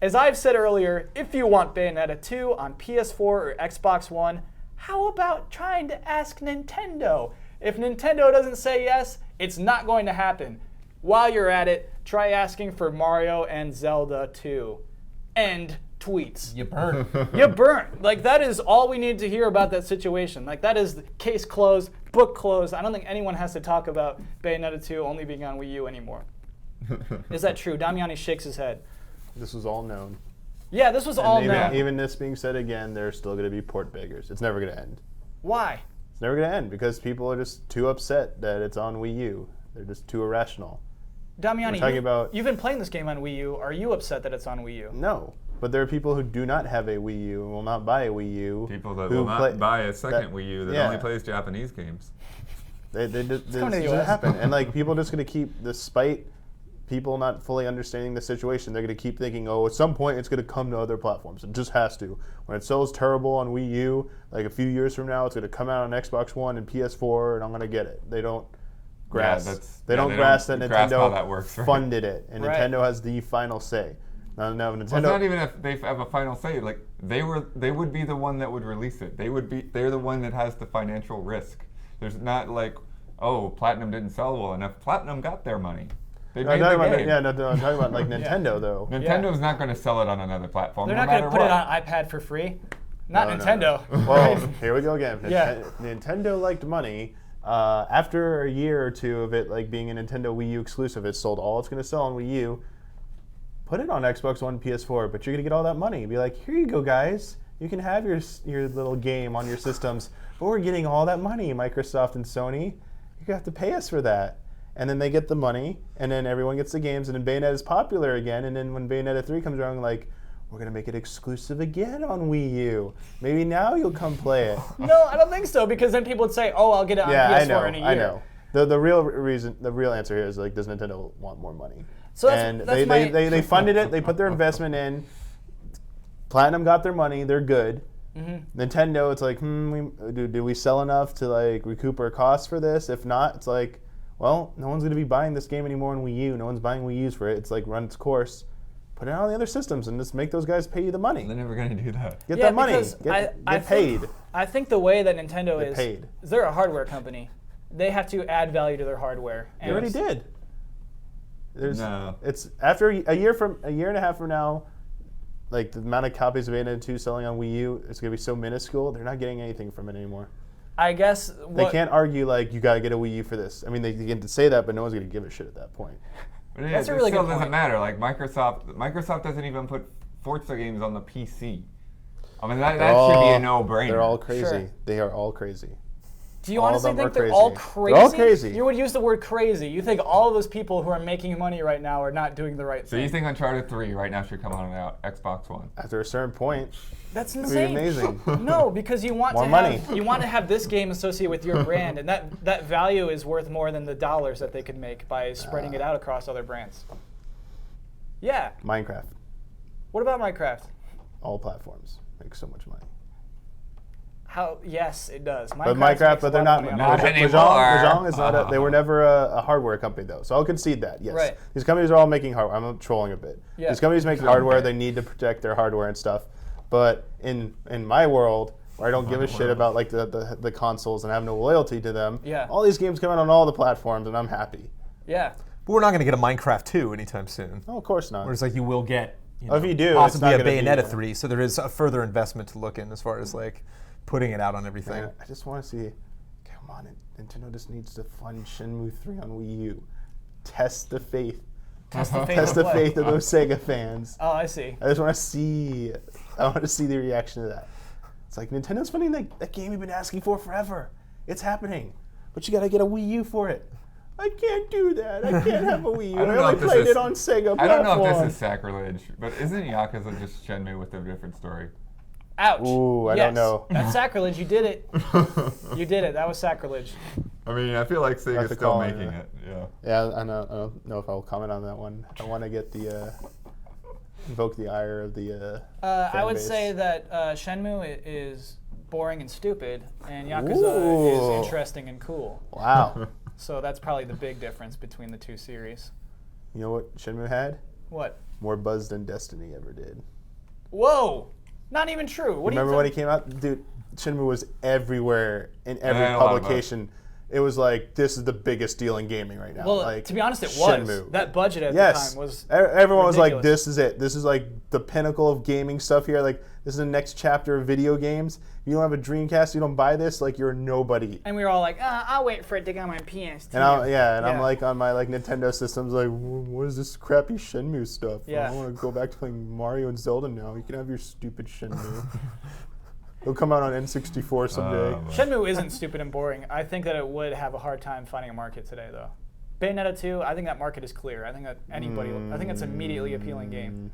As I've said earlier, if you want Bayonetta 2 on PS4 or Xbox One, how about trying to ask Nintendo? If Nintendo doesn't say yes, it's not going to happen. While you're at it, try asking for Mario and Zelda 2. End tweets. You burn. You burnt. Like, that is all we need to hear about that situation. Like, that is case closed, book closed. I don't think anyone has to talk about Bayonetta 2 only being on Wii U anymore. Is that true? Damiani shakes his head. This was all known. Yeah, this was all And known. even this being said again, there's still going to be port beggars. It's never going to end. Why? It's never going to end because people are just too upset that it's on Wii U. They're just too irrational. Damiani, talking about- you've been playing this game on Wii U. Are you upset that it's on Wii U? No, but there are people who do not have a Wii U and will not buy a Wii U. People that who will not buy a second Wii U that yeah. only plays Japanese games. This coming to the doesn't US. happen. And like people are just going to keep, despite people not fully understanding the situation, they're going to keep thinking, oh, at some point it's going to come to other platforms. It just has to. When it sells terrible on Wii U, like a few years from now, it's going to come out on Xbox One and PS4, and I'm going to get it. They don't grasp. They don't don't grasp that grasp Nintendo how that works, right? funded it, and Right. Nintendo has the final say. No, Well, Nintendo. it's not even if they have a final say. Like they would be the one that would release it. They're the one that has the financial risk. There's not like, oh, Platinum didn't sell well enough. Platinum got their money. They No, made I'm the talking game. about, I'm talking about like Nintendo though. Nintendo's not going to sell it on another platform. They're no not going to matter put it what. on iPad for free. Not No, no, Nintendo. no. Well, here we go again. Yeah. Nintendo liked money. After a year or two of it like being a Nintendo Wii U exclusive, it sold all it's going to sell on Wii U. Put it on Xbox One, PS4, but you're going to get all that money. Be like, here you go, guys. You can have your little game on your systems, but we're getting all that money, Microsoft and Sony. You have to pay us for that. And then they get the money, and then everyone gets the games, and then Bayonetta is popular again, and then when Bayonetta 3 comes around, like, we're going to make it exclusive again on Wii U. Maybe now you'll come play it. No, I don't think so, because then people would say, oh, I'll get it on PS4 in a year. I know. The real answer here is, like, does Nintendo want more money? So that's- and that's they funded it, they put their investment in. Platinum got their money, they're good. Mm-hmm. Nintendo, it's like, do we sell enough to like recoup our costs for this? If not, it's like, well, no one's going to be buying this game anymore on Wii U. No one's buying Wii U's for it. It's like run its course. Put it on the other systems and just make those guys pay you the money. They're never going to do that. Get Yeah, that money. because Get I paid. I think the way that Nintendo Get is, paid. they're a hardware company. They have to add value to their hardware. They already did. No. It's after a year and a half from now, like the amount of copies of Bayonetta 2 selling on Wii U is going to be so minuscule. They're not getting anything from it anymore. I guess They can't argue like you got to get a Wii U for this. I mean, they get to say that, but no one's going to give a shit at that point. But it, That's a it really still good doesn't point. matter. Like Microsoft doesn't even put Forza games on the PC. I mean, that should be a no-brainer. They're all crazy. Sure. They are all crazy. Do you all of honestly them think are they're crazy. all crazy? They're all crazy. You would use the word crazy. You think all of those people who are making money right now are not doing the right So thing. you think Uncharted 3 right now should come on Xbox One? After a certain point, That's it'd be insane. amazing. No, because you want More to money. have you want to have this game associated with your brand, and that value is worth more than the dollars that they could make by spreading it out across other brands. Yeah. Minecraft, What about Minecraft? all platforms, make so much money. How? Yes, it does. But makes Minecraft, but they're a lot not. of money on Not Minecraft. anymore. Mahjong is not. They were never a hardware company though, so I'll concede that. Yes, Right. these companies are all making hardware. I'm trolling a bit. Yeah. These companies make hardware. They need to protect their hardware and stuff. But in my world, where I don't give a shit about like the consoles and have no loyalty to them, Yeah. all these games come out on all the platforms, and I'm happy. Yeah. But we're not going to get a Minecraft 2 anytime soon. Oh, of course not. Whereas like you will get If you do, it's possibly not a gonna be- Bayonetta 3, so there is a further investment to look in as far as like putting it out on everything. Man, I just want to see. Come on, Nintendo just needs to fund Shenmue 3 on Wii U. Test the faith. Test the faith Test of the what? faith of those Sega fans. Oh, I see. I just want to see. I want to see the reaction to that. It's like Nintendo's funding that game you've been asking for forever. It's happening, but you got to get a Wii U for it. I can't do that. I can't have a Wii U. I don't I know only if this played is- it on Sega I don't know if platform. this is sacrilege, but isn't Yakuza just Shenmue with a different story? Ouch. Ooh, I Yes. don't know. That's sacrilege. You did it. You did it. That was sacrilege. I mean, I feel like Have Sega's to still call it, making yeah. it. Yeah. Yeah, I don't know if I'll comment on that one. I want to get the invoke the ire of the. I would fan say base. that Shenmue is boring and stupid, and Yakuza is Ooh. interesting and cool. Wow. So that's probably the big difference between the two series. You know what Shenmue had? What? More buzz than Destiny ever did. Whoa! Not even true. What Remember do you when it came out? Dude, Shenmue was everywhere in every had a lot of publication. It was like, this is the biggest deal in gaming right now. Well, like, to be honest, it was. Shenmue. That budget at the Yes. time was Everyone was like, ridiculous. this is it. This is like the pinnacle of gaming stuff here. Like, this is the next chapter of video games. If you don't have a Dreamcast, you don't buy this, like, you're nobody. And we were all like, I'll wait for it to come on PS2. And I'm Yeah. like on my like Nintendo systems, like, what is this crappy Shenmue stuff? Yeah. I want to go back to playing Mario and Zelda now. You can have your stupid Shenmue. It'll come out on N64 someday. Shenmue isn't stupid and boring. I think that it would have a hard time finding a market today, though. Bayonetta 2, I think that market is clear. I think that I think it's an immediately appealing game.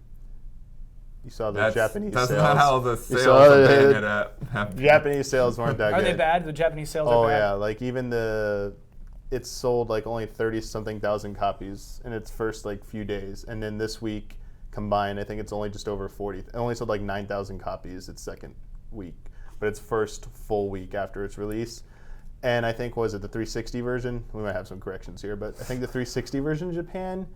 You saw the Japanese That's sales. not how the You sales saw of the- Bayonetta happen. Japanese sales weren't that Are good. they bad? The Japanese sales Oh are bad? yeah, like even it sold like only 30-something thousand copies in its first like few days, and then this week combined, I think it's only just over 40. It only sold like 9,000 copies its second week, but its first full week after its release. And I think, was it the 360 version? We might have some corrections here, but I think the 360 version in Japan.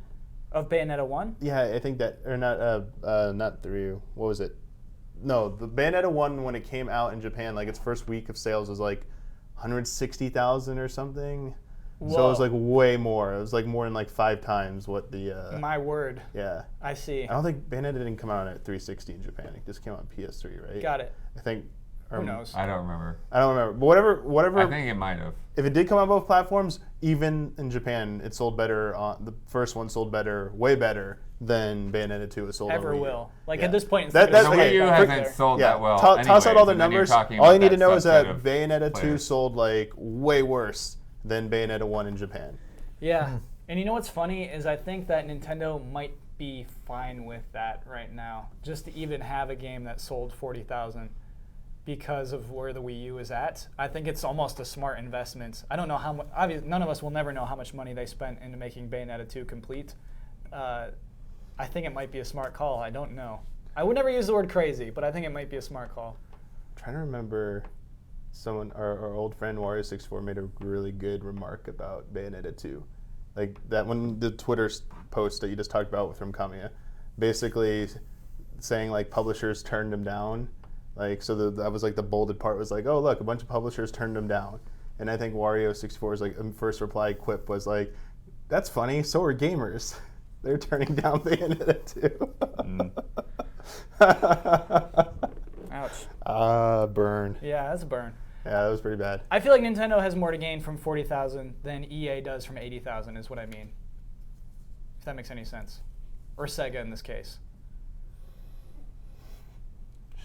Of Bayonetta 1? Yeah, I think that, or not 3. What was it? No, the Bayonetta 1 when it came out in Japan, like its first week of sales was like 160,000 or something. So it was Whoa. like way more. It was like more than like 5 times what the. My word. Yeah. I see. I don't think Bayonetta didn't come out at 360 in Japan. It just came out on PS3, right? Got it. I think. Who knows? I don't remember. I don't remember. But whatever. I think it might have. If it did come on both platforms, even in Japan, it sold better. The first one sold better, way better than Bayonetta 2 was sold. Ever on Wii U. will. Like Yeah. at this point, it's That's The okay. Wii U Frick hasn't there. sold Yeah, that well. toss out all anyways, the and then you're numbers. talking All you about need to know is that subset of Bayonetta 2 players. sold like way worse than Bayonetta 1 in Japan. Yeah. And you know what's funny is I think that Nintendo might be fine with that right now. Just to even have a game that sold 40,000 because of where the Wii U is at. I think it's almost a smart investment. I don't know how much, obviously none of us will never know how much money they spent into making Bayonetta 2 complete. I think it might be a smart call. I don't know. I would never use the word crazy, but I think it might be a smart call. I'm trying to remember someone, our old friend Wario64 made a really good remark about Bayonetta 2. Like that one, the Twitter post that you just talked about from Kamiya, basically saying like publishers turned him down. Like, so that was like the bolded part was like, oh look, a bunch of publishers turned him down. And I think Wario64's like first reply quip was like, that's funny, so are gamers. They're turning down Bayonetta 2. Ouch. Burn. Yeah, that's a burn. Yeah, that was pretty bad. I feel like Nintendo has more to gain from 40,000 than EA does from 80,000 is what I mean. If that makes any sense. Or Sega in this case.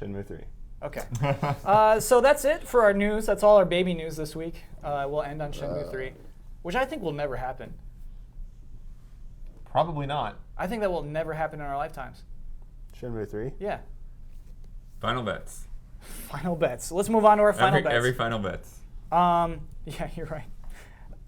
Shenmue 3. Okay. So that's it for our news. That's all our baby news this week. We'll end on Shenmue 3, which I think will never happen. Probably not. I think that will never happen in our lifetimes. Shenmue 3? Yeah. Final bets. Final bets. Let's move on to our final bets. Every final bets. Yeah, you're right.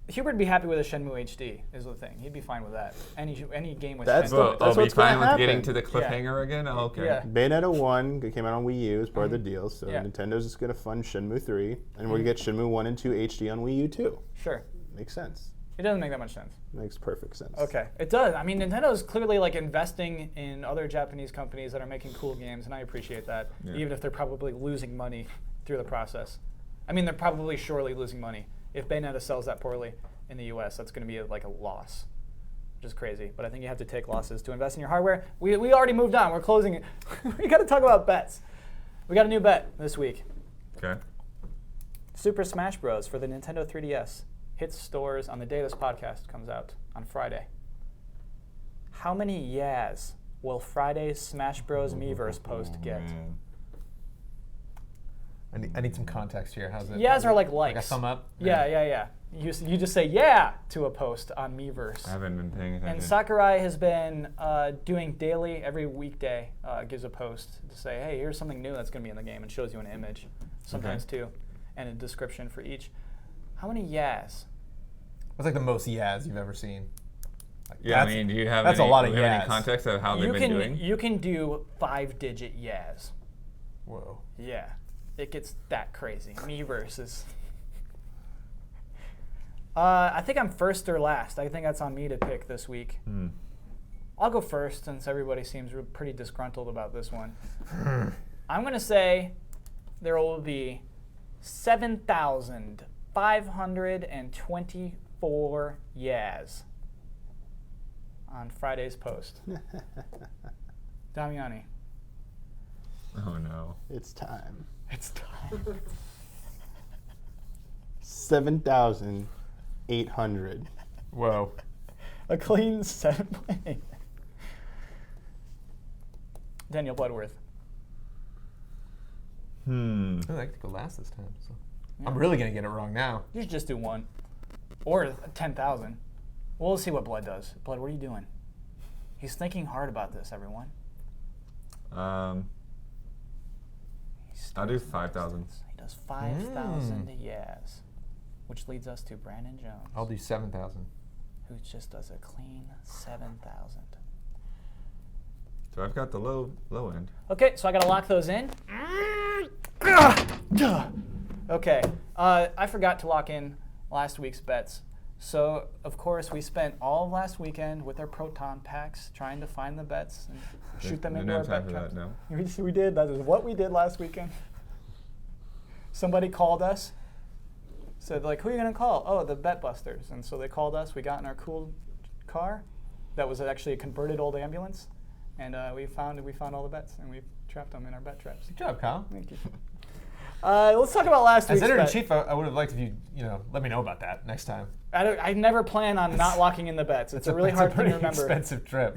Hubert'd be happy with a Shenmue HD, is the thing. He'd be fine with that. Any game with That's Shenmue. Well, That's I'll be what's gonna fine with getting happen. to the cliffhanger again? Oh, okay. Yeah. Bayonetta 1 came out on Wii U as part of the deal, so Yeah. Nintendo's just going to fund Shenmue 3, and we're going to get Shenmue 1 and 2 HD on Wii U too. Sure. Makes sense. It doesn't make that much sense. Makes perfect sense. Okay, it does. I mean, Nintendo is clearly like investing in other Japanese companies that are making cool games, and I appreciate that, Yeah. even if they're probably losing money through the process. I mean, they're probably surely losing money. If Bayonetta sells that poorly in the US, that's going to be like a loss, which is crazy. But I think you have to take losses to invest in your hardware. We already moved on. We're closing it. We got to talk about bets. We got a new bet this week. Okay. Super Smash Bros. For the Nintendo 3DS hits stores on the day this podcast comes out on Friday. How many yeahs will Friday's Smash Bros. Miiverse post get? Man. I need some context here. How's it? Yeahs are like Like a likes. thumb up? Yeah. You just say yeah to a post on Miiverse. I haven't been paying attention. And Sakurai has been doing daily, every weekday, gives a post to say, hey, here's something new that's going to be in the game, and shows you an image, sometimes two, and a description for each. How many yeahs What's like the most Yaz you've ever seen? Like, Yeah, I that's- mean, do you have that's any, a lot of do you have any Yaz. context of how they've been doing? You can do 5-digit Yaz. Whoa. Yeah, it gets that crazy. Me versus. I think I'm first or last. I think that's on me to pick this week. I'll go first since everybody seems pretty disgruntled about this one. I'm going to say there will be 7,524 Yaz on Friday's post. Damiani. Oh no. It's time. It's time. 7,800. Whoa. A clean 7.8. Daniel Bloodworth. I like to go last this time. So. I'm really going to get it wrong now. You should just do one. Or 10,000. We'll see what Blood does. Blood, what are you doing? He's thinking hard about this, everyone. I'll do 5,000. He does 5,000 Yaz, which leads us to Brandon Jones, I'll do 7,000. who just does a clean 7,000. So I've got the low end. Okay, so I gotta lock those in. Okay, I forgot to lock in last week's bets. So, of course, we spent all of last weekend with our proton packs trying to find the bets and shoot them into our no time bet for traps. that, no. We did. That is what we did last weekend. Somebody called us, said, like, who are you going to call? Oh, the Bet Busters. And so they called us. We got in our cool car that was actually a converted old ambulance. And we found all the bets, and we trapped them in our bet traps. Good job, Kyle. Thank you. Let's talk about last week's As editor in bet. chief, I would have liked if you let me know about that next time. I never plan on not locking in the bets. It's a really hard thing to remember. It's a pretty expensive trip.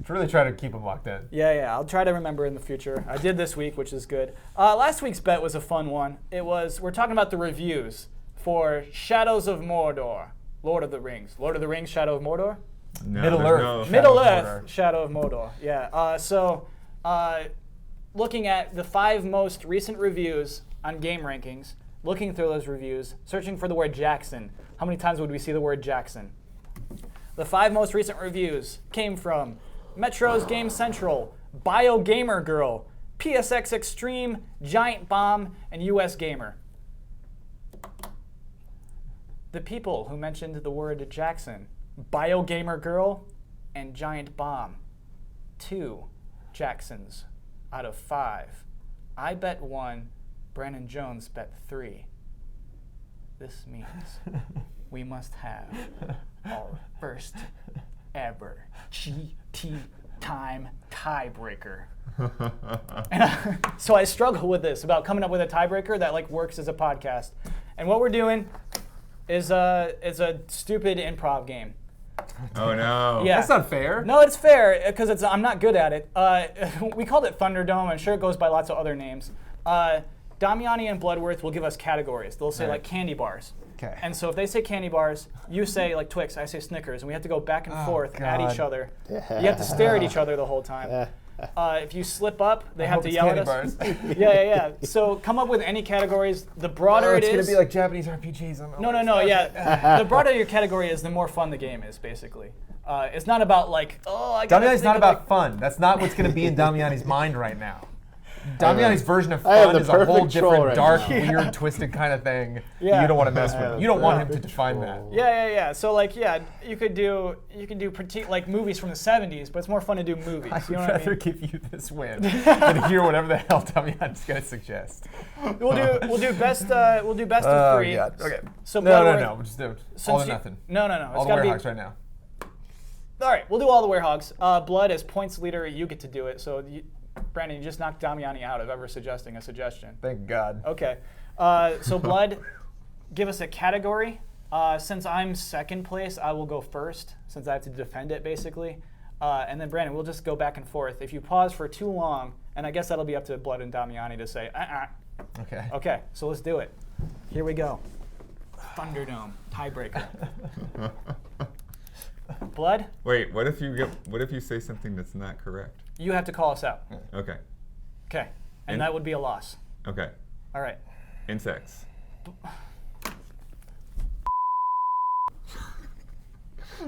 To really try to keep them locked in. Yeah, I'll try to remember in the future. I did this week, which is good. Last week's bet was a fun one. We're talking about the reviews for Shadows of Mordor, Lord of the Rings. Lord of the Rings, Shadow of Mordor? No, Middle there's Earth. no- Middle of Earth, Mordor. Shadow of Mordor. Yeah. Looking at the 5 most recent reviews on Game Rankings, looking through those reviews, searching for the word Jackson. How many times would we see the word Jackson? The 5 most recent reviews came from Metro's Game Central, Bio Gamer Girl, PSX Extreme, Giant Bomb, and US Gamer. The people who mentioned the word Jackson, Bio Gamer Girl, and Giant Bomb. 2 Jacksons out of 5. I bet 1, Brandon Jones bet 3. This means we must have our first ever GT time tiebreaker. So I struggle with this, about coming up with a tiebreaker that works as a podcast. And what we're doing is a stupid improv game. Oh no. Yeah. That's not fair. No, it's fair because I'm not good at it. We called it Thunderdome. I'm sure it goes by lots of other names. Damiani and Bloodworth will give us categories. They'll say like candy bars. Okay. And so if they say candy bars, you say like Twix, I say Snickers, and we have to go back and forth at God. each other. You have to stare at each other the whole time. If you slip up, they have hope to it's yell at candy us. bars. Yeah. So come up with any categories. The broader it's it gonna is. be like Japanese RPGs. No. Yeah. The broader your category is, the more fun the game is, basically. It's not about I gotta Damiani's think not of, about fun. That's not what's going to be in Damiani's mind right now. Damiani's version of I have fun the is a whole perfect troll different, right dark, now. weird, twisted kind of thing Yeah. you don't want to mess I have with. the You don't want him to perfect define troll. that. Yeah. So you could do movies from the 70s, but it's more fun to do movies. I You would know what I rather mean? give you this win than hear whatever the hell Damiani's going to suggest. We'll do best of 3. God. Okay. So No. Bloodworth- We'll just do it. since All or you- nothing. No. All It's the gotta be. Warehawks right now. All right, we'll do all the Werehogs. Blood, as points leader, you get to do it. So, Brandon, you just knocked Damiani out of ever suggesting a suggestion. Thank God. Okay. So, Blood, give us a category. Since I'm second place, I will go first, since I have to defend it, basically. And then, Brandon, we'll just go back and forth. If you pause for too long, and I guess that'll be up to Blood and Damiani to say, Okay. Okay, so let's do it. Here we go. Thunderdome, tiebreaker. Blood, Wait, what if you say something that's not correct? you have to call us out. Okay. Okay. And And- that would be a loss. Okay. All right. Insects.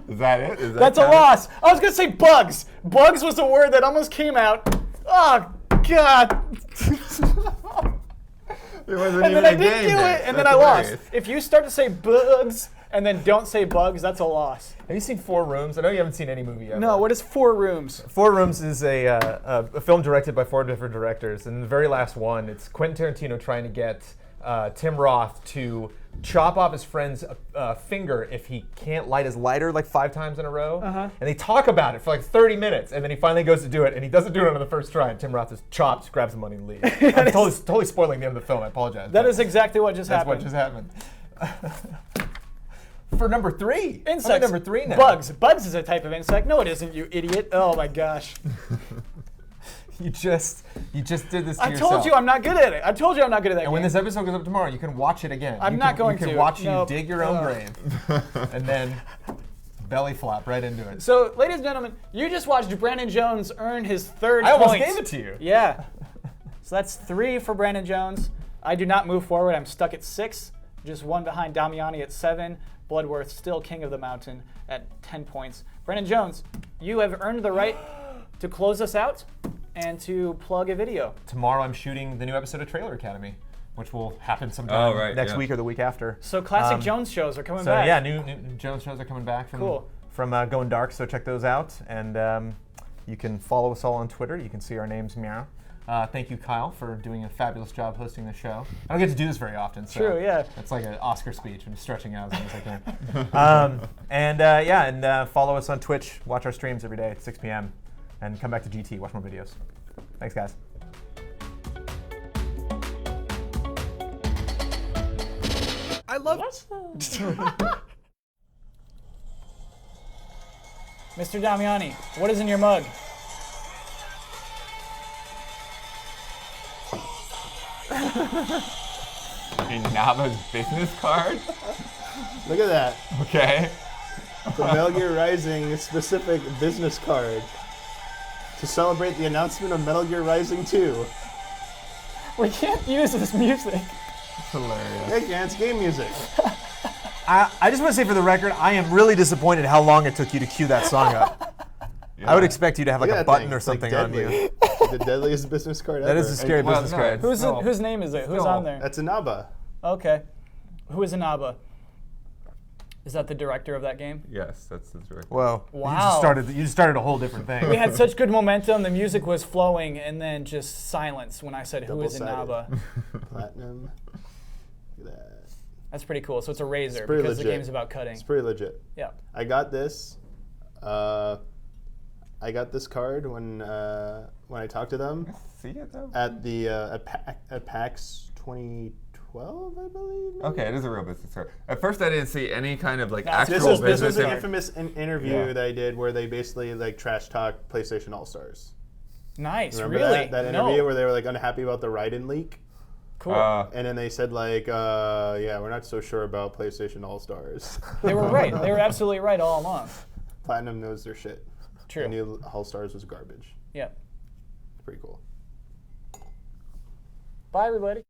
Is that it? Is that That's a count? loss. I was gonna say bugs. Bugs was a word that almost came out. Oh God. It wasn't And even then I a didn't game do then. it, and then That's I lost. hilarious. If you start to say bugs and then don't say bugs, that's a loss. Have you seen Four Rooms? I know you haven't seen any movie yet. No, what is 4 rooms? Four Rooms is a film directed by 4 different directors, and the very last one, it's Quentin Tarantino trying to get Tim Roth to chop off his friend's finger if he can't light his lighter like 5 times in a row. And they talk about it for like 30 minutes, and then he finally goes to do it, and he doesn't do it on the first try, and Tim Roth just chops, grabs the money, and leaves. I'm totally spoiling the end of the film. I apologize. That but is exactly what just that's happened. what just happened. For number 3. Insects. I'm at number 3 now. Bugs. Bugs is a type of insect. No, it isn't, you idiot. Oh my gosh. You just did this to yourself. I told you I'm not good at it. I told you I'm not good at that And when game. this episode goes up tomorrow, you can watch it again. I'm not going You to. can watch Nope. you dig your own Ugh. grave, and then belly flop right into it. So, ladies and gentlemen, you just watched Brandon Jones earn his 3rd I almost point. gave it to you. Yeah. So that's 3 for Brandon Jones. I do not move forward. I'm stuck at 6. Just 1 behind Damiani at 7. Bloodworth still king of the mountain at 10 points. Brandon Jones, you have earned the right to close us out and to plug a video. Tomorrow I'm shooting the new episode of Trailer Academy, which will happen sometime next week or the week after. So classic Jones shows are coming So back. yeah, new Jones shows are coming back from Going Dark, so check those out. And you can follow us all on Twitter. You can see our names, meow. Thank you, Kyle, for doing a fabulous job hosting the show. I don't get to do this very often, so True, yeah. it's like an Oscar speech. I'm just stretching out as long as I can. And follow us on Twitch. Watch our streams every day at 6 p.m. And come back to GT. Watch more videos. Thanks, guys. I love it. Mr. Damiani, what is in your mug? Inaba's business card? Look at that. Okay. The Metal Gear Rising specific business card to celebrate the announcement of Metal Gear Rising 2. We can't use this music. It's hilarious. Hey, yeah, it's game music. I just want to say for the record, I am really disappointed how long it took you to cue that song up. Yeah. I would expect you to have like Look a at that button thing. or It's like something on deadly. you. The deadliest business card ever. That is a scary Well, business no, card. it's- No. Whose name is it? Who's No. on there? That's Inaba. Okay. Who is Inaba? Is that the director of that game? Yes, that's the director. Whoa. Wow. You just started a whole different thing. We had such good momentum, the music was flowing, and then just silence when I said, who is Double-sided. Inaba? Platinum. Look at that. That's pretty cool. So it's a razor pretty because the legit. game's about cutting. It's pretty legit. Yeah. I got this. I got this card when I talked to them See it though? at the at PAX 2012, I believe. maybe? Okay, it is a real business card. At first, I didn't see any kind of like No, actual This was business. an in- infamous interview Yeah. that I did where they basically like trash talk PlayStation All Stars. Nice, Remember really? that interview No. where they were like unhappy about the Raiden leak? Cool. And then they said like, yeah, we're not so sure about PlayStation All Stars. They were right. They were absolutely right all along. Platinum knows their shit. True. I knew All Stars was garbage. Yeah. It's pretty cool. Bye, everybody.